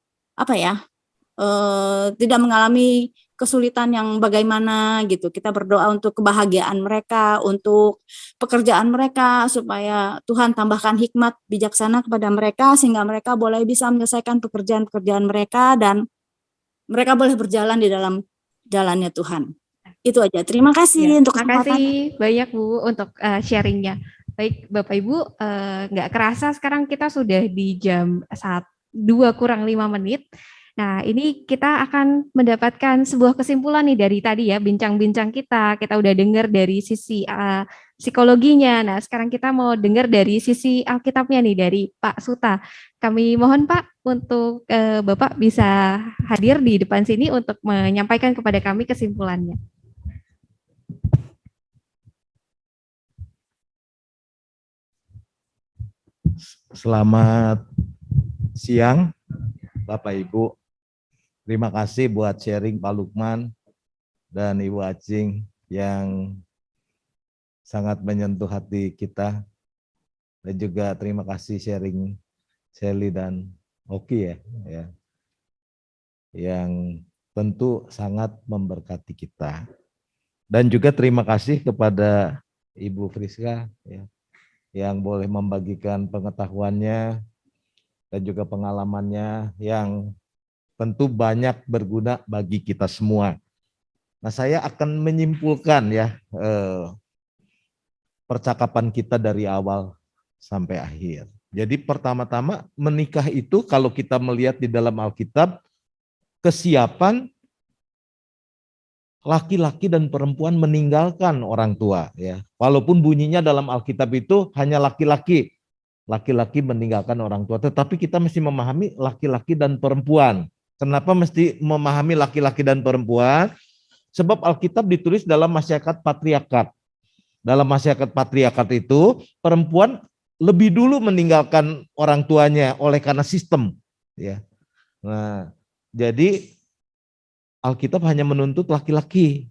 tidak mengalami kesulitan yang bagaimana gitu. Kita berdoa untuk kebahagiaan mereka, untuk pekerjaan mereka, supaya Tuhan tambahkan hikmat bijaksana kepada mereka sehingga mereka boleh bisa menyelesaikan pekerjaan-pekerjaan mereka dan mereka boleh berjalan di dalam jalannya Tuhan. Itu aja. Terima kasih untuk Terima kesempatan. kasih banyak Bu untuk sharingnya. Baik Bapak Ibu, nggak kerasa sekarang kita sudah di jam 2 kurang 5 menit. Nah, ini kita akan mendapatkan sebuah kesimpulan nih dari tadi ya, bincang-bincang kita. Kita udah dengar dari sisi psikologinya. Nah, sekarang kita mau dengar dari sisi Alkitabnya nih, dari Pak Suta. Kami mohon Pak, untuk Bapak bisa hadir di depan sini untuk menyampaikan kepada kami kesimpulannya. Selamat siang, Bapak Ibu. Terima kasih buat sharing Pak Lukman dan Ibu Acing yang sangat menyentuh hati kita. Dan juga terima kasih sharing Sally dan Oki ya, yang tentu sangat memberkati kita. Dan juga terima kasih kepada Ibu Friska ya, yang boleh membagikan pengetahuannya dan juga pengalamannya yang tentu banyak berguna bagi kita semua. Nah, saya akan menyimpulkan ya percakapan kita dari awal sampai akhir. Jadi pertama-tama menikah itu kalau kita melihat di dalam Alkitab, kesiapan laki-laki dan perempuan meninggalkan orang tua ya. Walaupun bunyinya dalam Alkitab itu hanya laki-laki meninggalkan orang tua, tetapi kita mesti memahami laki-laki dan perempuan. Kenapa mesti memahami laki-laki dan perempuan? Sebab Alkitab ditulis dalam masyarakat patriarkat. Dalam masyarakat patriarkat itu perempuan lebih dulu meninggalkan orang tuanya oleh karena sistem ya. Nah, jadi Alkitab hanya menuntut laki-laki.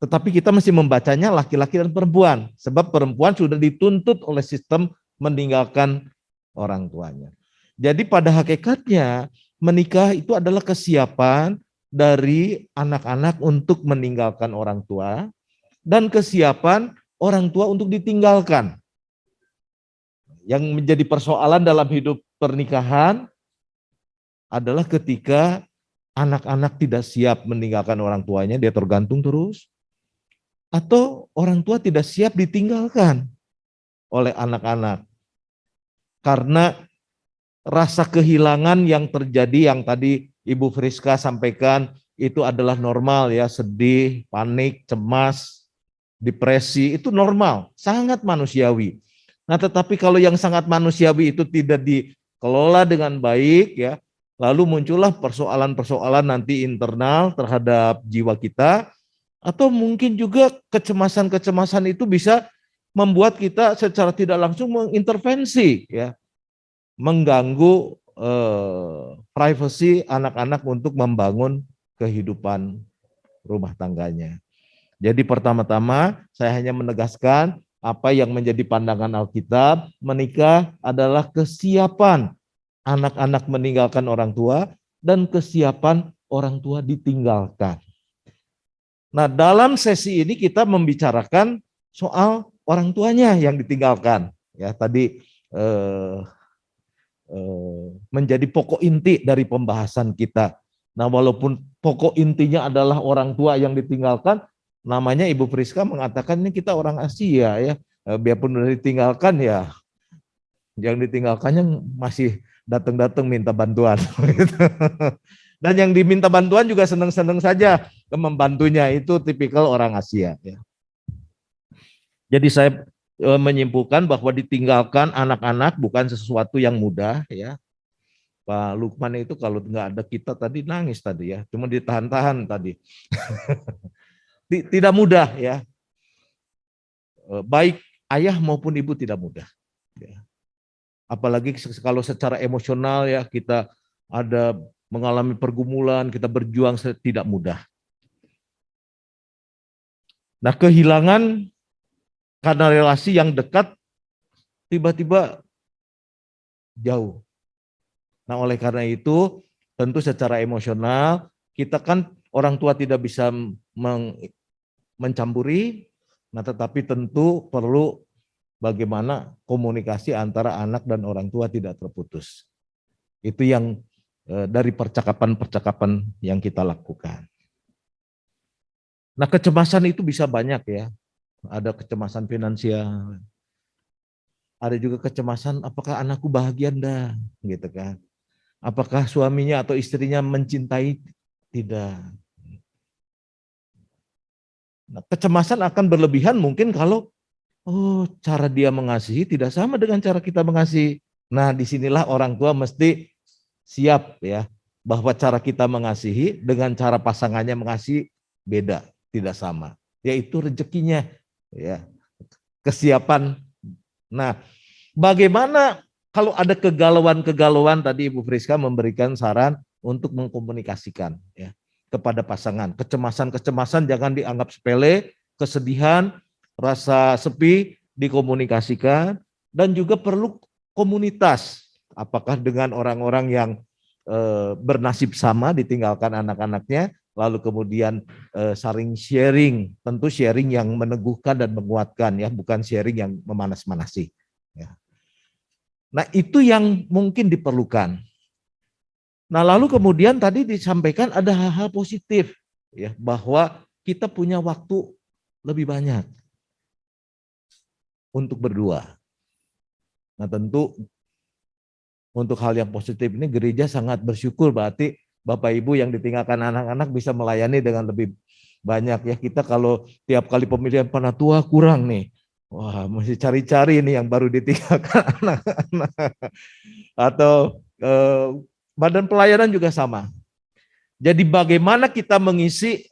Tetapi kita mesti membacanya laki-laki dan perempuan, sebab perempuan sudah dituntut oleh sistem meninggalkan orang tuanya. Jadi pada hakikatnya menikah itu adalah kesiapan dari anak-anak untuk meninggalkan orang tua dan kesiapan orang tua untuk ditinggalkan. Yang menjadi persoalan dalam hidup pernikahan adalah ketika anak-anak tidak siap meninggalkan orang tuanya, dia tergantung terus, atau orang tua tidak siap ditinggalkan oleh anak-anak. Karena rasa kehilangan yang terjadi yang tadi Ibu Friska sampaikan itu adalah normal ya, sedih, panik, cemas, depresi itu normal, sangat manusiawi. Nah, tetapi kalau yang sangat manusiawi itu tidak dikelola dengan baik ya, lalu muncullah persoalan-persoalan nanti internal terhadap jiwa kita, atau mungkin juga kecemasan-kecemasan itu bisa membuat kita secara tidak langsung mengintervensi ya, mengganggu privasi anak-anak untuk membangun kehidupan rumah tangganya. Jadi pertama-tama saya hanya menegaskan apa yang menjadi pandangan Alkitab, menikah adalah kesiapan anak-anak meninggalkan orang tua dan kesiapan orang tua ditinggalkan. Nah, dalam sesi ini kita membicarakan soal orang tuanya yang ditinggalkan. Ya, tadi menjadi pokok inti dari pembahasan kita. Nah, walaupun pokok intinya adalah orang tua yang ditinggalkan, namanya Ibu Friska mengatakan ini kita orang Asia ya, biarpun udah ditinggalkan ya, yang ditinggalkannya masih datang-datang minta bantuan. Dan yang diminta bantuan juga senang-senang saja ke membantunya, itu tipikal orang Asia. Ya. Jadi saya menyimpulkan bahwa ditinggalkan anak-anak bukan sesuatu yang mudah ya. Pak Lukman itu kalau nggak ada kita tadi nangis tadi ya, cuma ditahan-tahan tadi. Tidak mudah ya, baik ayah maupun ibu tidak mudah. Ya. Apalagi kalau secara emosional ya kita ada mengalami pergumulan, kita berjuang tidak mudah. Nah, kehilangan karena relasi yang dekat tiba-tiba jauh. Nah, oleh karena itu tentu secara emosional kita kan orang tua tidak bisa mencampuri, nah tetapi tentu perlu bagaimana komunikasi antara anak dan orang tua tidak terputus. Itu yang dari percakapan-percakapan yang kita lakukan. Nah, kecemasan itu bisa banyak ya. Ada kecemasan finansial, ada juga kecemasan apakah anakku bahagia enggak, gitu kan. Apakah suaminya atau istrinya mencintai, tidak. Nah, kecemasan akan berlebihan mungkin kalau cara dia mengasihi tidak sama dengan cara kita mengasihi. Nah, disinilah orang tua mesti siap ya, bahwa cara kita mengasihi dengan cara pasangannya mengasihi beda, tidak sama. Yaitu rezekinya, ya, kesiapan. Nah, bagaimana kalau ada kegalauan-kegalauan, tadi Ibu Friska memberikan saran untuk mengkomunikasikan ya kepada pasangan. Kecemasan-kecemasan jangan dianggap sepele, kesedihan, rasa sepi dikomunikasikan, dan juga perlu komunitas. Apakah dengan orang-orang yang bernasib sama ditinggalkan anak-anaknya, lalu kemudian saling sharing, tentu sharing yang meneguhkan dan menguatkan ya, bukan sharing yang memanas-manasi. Ya. Nah, itu yang mungkin diperlukan. Nah, lalu kemudian tadi disampaikan ada hal-hal positif ya, bahwa kita punya waktu lebih banyak untuk berdua. Nah, tentu untuk hal yang positif ini gereja sangat bersyukur, berarti Bapak Ibu yang ditinggalkan anak-anak bisa melayani dengan lebih banyak ya. Kita kalau tiap kali pemilihan penatua kurang nih, wah mesti cari-cari nih yang baru ditinggalkan anak-anak. Atau badan pelayanan juga sama. Jadi bagaimana kita mengisi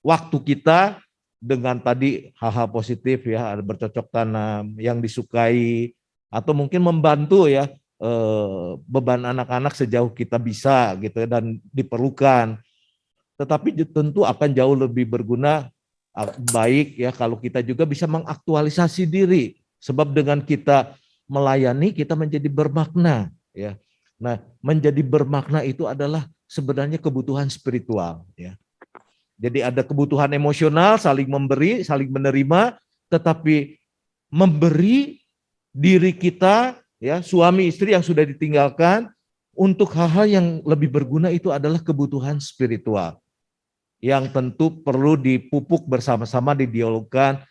waktu kita dengan tadi hal-hal positif ya, ada bercocok tanam yang disukai, atau mungkin membantu ya beban anak-anak sejauh kita bisa gitu dan diperlukan. Tetapi tentu akan jauh lebih berguna baik ya kalau kita juga bisa mengaktualisasi diri, sebab dengan kita melayani kita menjadi bermakna ya. Nah, menjadi bermakna itu adalah sebenarnya kebutuhan spiritual ya. Jadi ada kebutuhan emosional, saling memberi, saling menerima, tetapi memberi diri kita ya, suami istri yang sudah ditinggalkan untuk hal-hal yang lebih berguna itu adalah kebutuhan spiritual yang tentu perlu dipupuk bersama-sama, didialogkan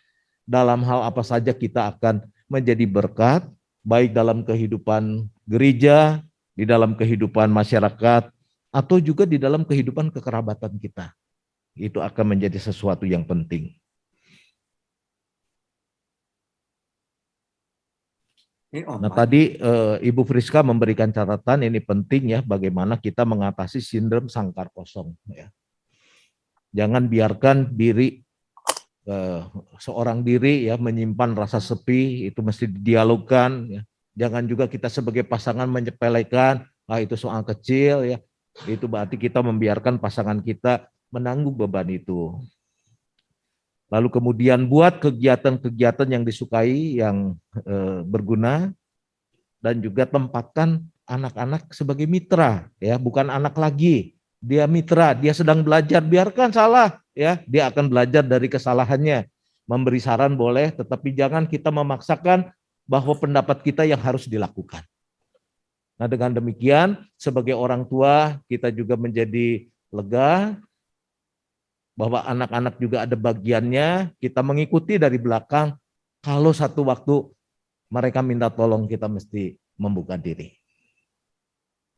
dalam hal apa saja kita akan menjadi berkat, baik dalam kehidupan gereja, di dalam kehidupan masyarakat, atau juga di dalam kehidupan kekerabatan kita. Itu akan menjadi sesuatu yang penting. Nah, tadi Ibu Friska memberikan catatan, ini penting ya, bagaimana kita mengatasi sindrom sangkar kosong ya. Jangan biarkan diri seorang diri ya menyimpan rasa sepi, itu mesti didialogkan ya. Jangan juga kita sebagai pasangan menyepelekan, itu soal kecil ya. Itu berarti kita membiarkan pasangan kita menanggung beban itu. Lalu kemudian buat kegiatan-kegiatan yang disukai, yang berguna, dan juga tempatkan anak-anak sebagai mitra, ya, bukan anak lagi. Dia mitra, dia sedang belajar, biarkan salah, ya, dia akan belajar dari kesalahannya. Memberi saran boleh, tetapi jangan kita memaksakan bahwa pendapat kita yang harus dilakukan. Nah, dengan demikian, sebagai orang tua, kita juga menjadi lega, bahwa anak-anak juga ada bagiannya, kita mengikuti dari belakang, kalau satu waktu mereka minta tolong kita mesti membuka diri.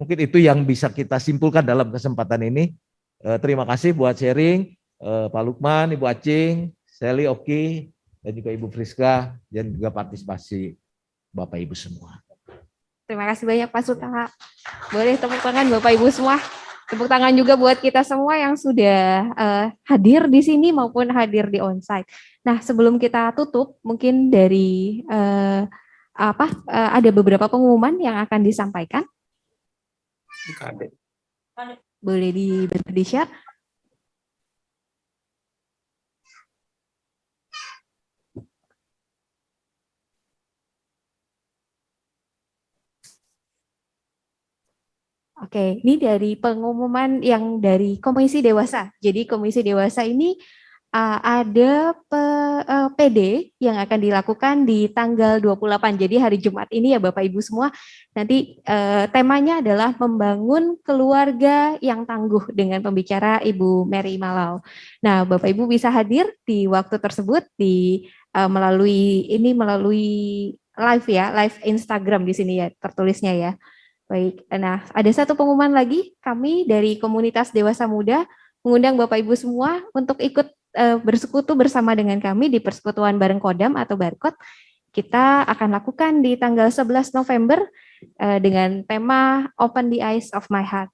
Mungkin itu yang bisa kita simpulkan dalam kesempatan ini. Terima kasih buat sharing, Pak Lukman, Ibu Acing, Sally, Oki, dan juga Ibu Friska, dan juga partisipasi Bapak Ibu semua. Terima kasih banyak Pak Suta. Boleh tepuk tangan Bapak Ibu semua. Tepuk tangan juga buat kita semua yang sudah hadir di sini maupun hadir di onsite. Nah, sebelum kita tutup, mungkin dari ada beberapa pengumuman yang akan disampaikan. Boleh dibantu di-share? Oke, ini dari pengumuman yang dari Komisi Dewasa. Jadi Komisi Dewasa ini ada PD yang akan dilakukan di tanggal 28. Jadi hari Jumat ini ya Bapak Ibu semua. Nanti temanya adalah membangun keluarga yang tangguh dengan pembicara Ibu Mary Malau. Nah, Bapak Ibu bisa hadir di waktu tersebut melalui live ya, live Instagram di sini ya tertulisnya ya. Baik. Nah, ada satu pengumuman lagi, kami dari komunitas Dewasa Muda mengundang Bapak Ibu semua untuk ikut bersekutu bersama dengan kami di Persekutuan Bareng Kodam atau Barkot. Kita akan lakukan di tanggal 11 November dengan tema Open the Eyes of My Heart.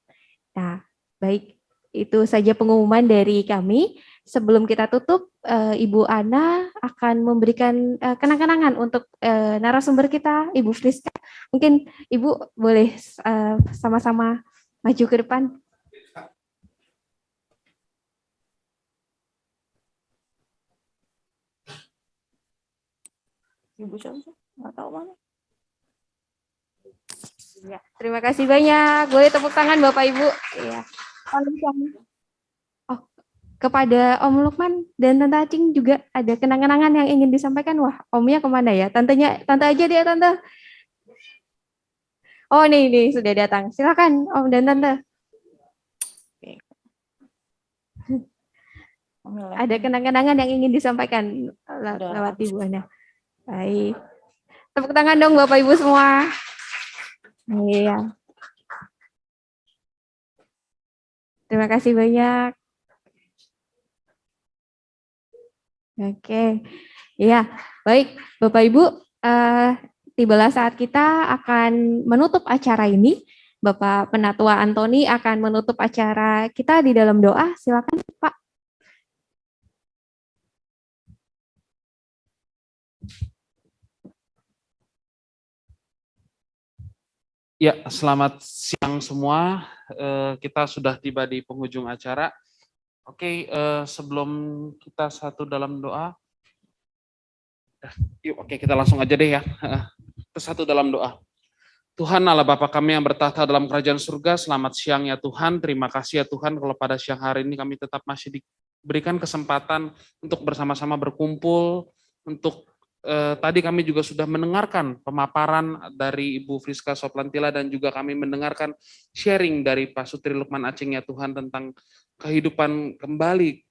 Nah, baik, itu saja pengumuman dari kami. Sebelum kita tutup, Ibu Ana akan memberikan kenang-kenangan untuk narasumber kita, Ibu Friska. Mungkin Ibu boleh sama-sama maju ke depan. Ibu siapa? Nggak tahu mana. Ya, terima kasih banyak. Boleh tepuk tangan Bapak Ibu. Ya. Oh, kepada Om Lukman dan Tante Acing juga ada kenang-kenangan yang ingin disampaikan. Wah, Omnya kemana ya? Tante aja dia, Tante. Oh, nih sudah datang. Silakan Om dan Tante. Ada kenang-kenangan yang ingin disampaikan lewat Ibu Ana. Baik. Tepuk tangan dong Bapak Ibu semua. Iya. Terima kasih banyak. Oke. Ya, baik Bapak Ibu, tibalah saat kita akan menutup acara ini. Bapak Penatua Antoni akan menutup acara kita di dalam doa. Silakan Pak. Ya, selamat siang semua. Kita sudah tiba di penghujung acara. Oke, sebelum kita satu dalam doa, kita langsung aja deh ya. Satu dalam doa. Tuhan Allah Bapa kami yang bertahta dalam kerajaan surga, selamat siang ya Tuhan. Terima kasih ya Tuhan kalau pada siang hari ini kami tetap masih diberikan kesempatan untuk bersama-sama berkumpul, untuk tadi kami juga sudah mendengarkan pemaparan dari Ibu Friska Soplantila dan juga kami mendengarkan sharing dari Pak Sutri Lukman Acing ya Tuhan tentang kehidupan kembali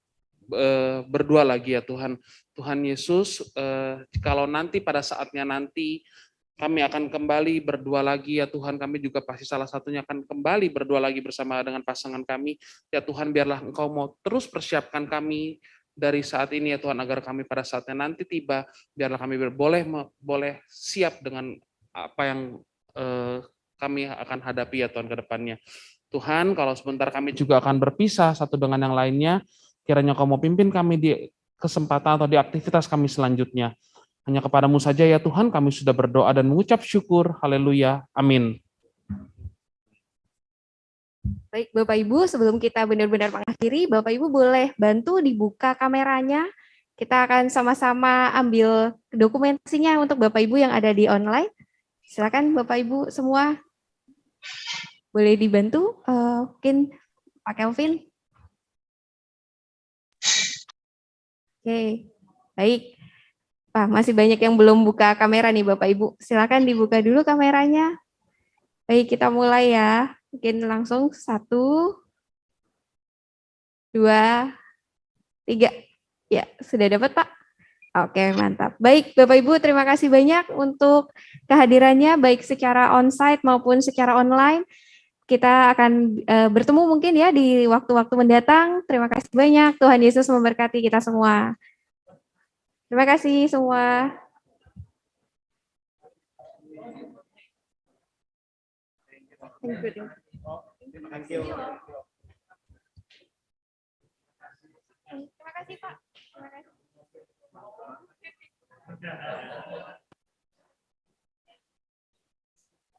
berdua lagi ya Tuhan. Tuhan Yesus, kalau nanti pada saatnya nanti kami akan kembali berdua lagi ya Tuhan, kami juga pasti salah satunya akan kembali berdua lagi bersama dengan pasangan kami. Ya Tuhan, biarlah Engkau mau terus persiapkan kami dari saat ini ya Tuhan, agar kami pada saatnya nanti tiba, biarlah kami boleh siap dengan apa yang kami akan hadapi ya Tuhan ke depannya. Tuhan, kalau sebentar kami juga akan berpisah satu dengan yang lainnya, kiranya Kau mau pimpin kami di kesempatan atau di aktivitas kami selanjutnya. Hanya kepadamu saja ya Tuhan, kami sudah berdoa dan mengucap syukur. Haleluya. Amin. Baik Bapak Ibu, sebelum kita benar-benar mengakhiri, Bapak Ibu boleh bantu dibuka kameranya. Kita akan sama-sama ambil dokumentasinya untuk Bapak Ibu yang ada di online. Silakan Bapak Ibu semua. Boleh dibantu? Mungkin Pak Kelvin. Oke, baik. Pak, masih banyak yang belum buka kamera nih Bapak Ibu. Silakan dibuka dulu kameranya. Baik, kita mulai ya. Mungkin langsung 1, 2, 3. Ya, sudah dapat Pak? Oke, mantap. Baik, Bapak Ibu, terima kasih banyak untuk kehadirannya, baik secara onsite maupun secara online. Kita akan bertemu mungkin ya di waktu-waktu mendatang. Terima kasih banyak. Tuhan Yesus memberkati kita semua. Terima kasih semua. Thank you.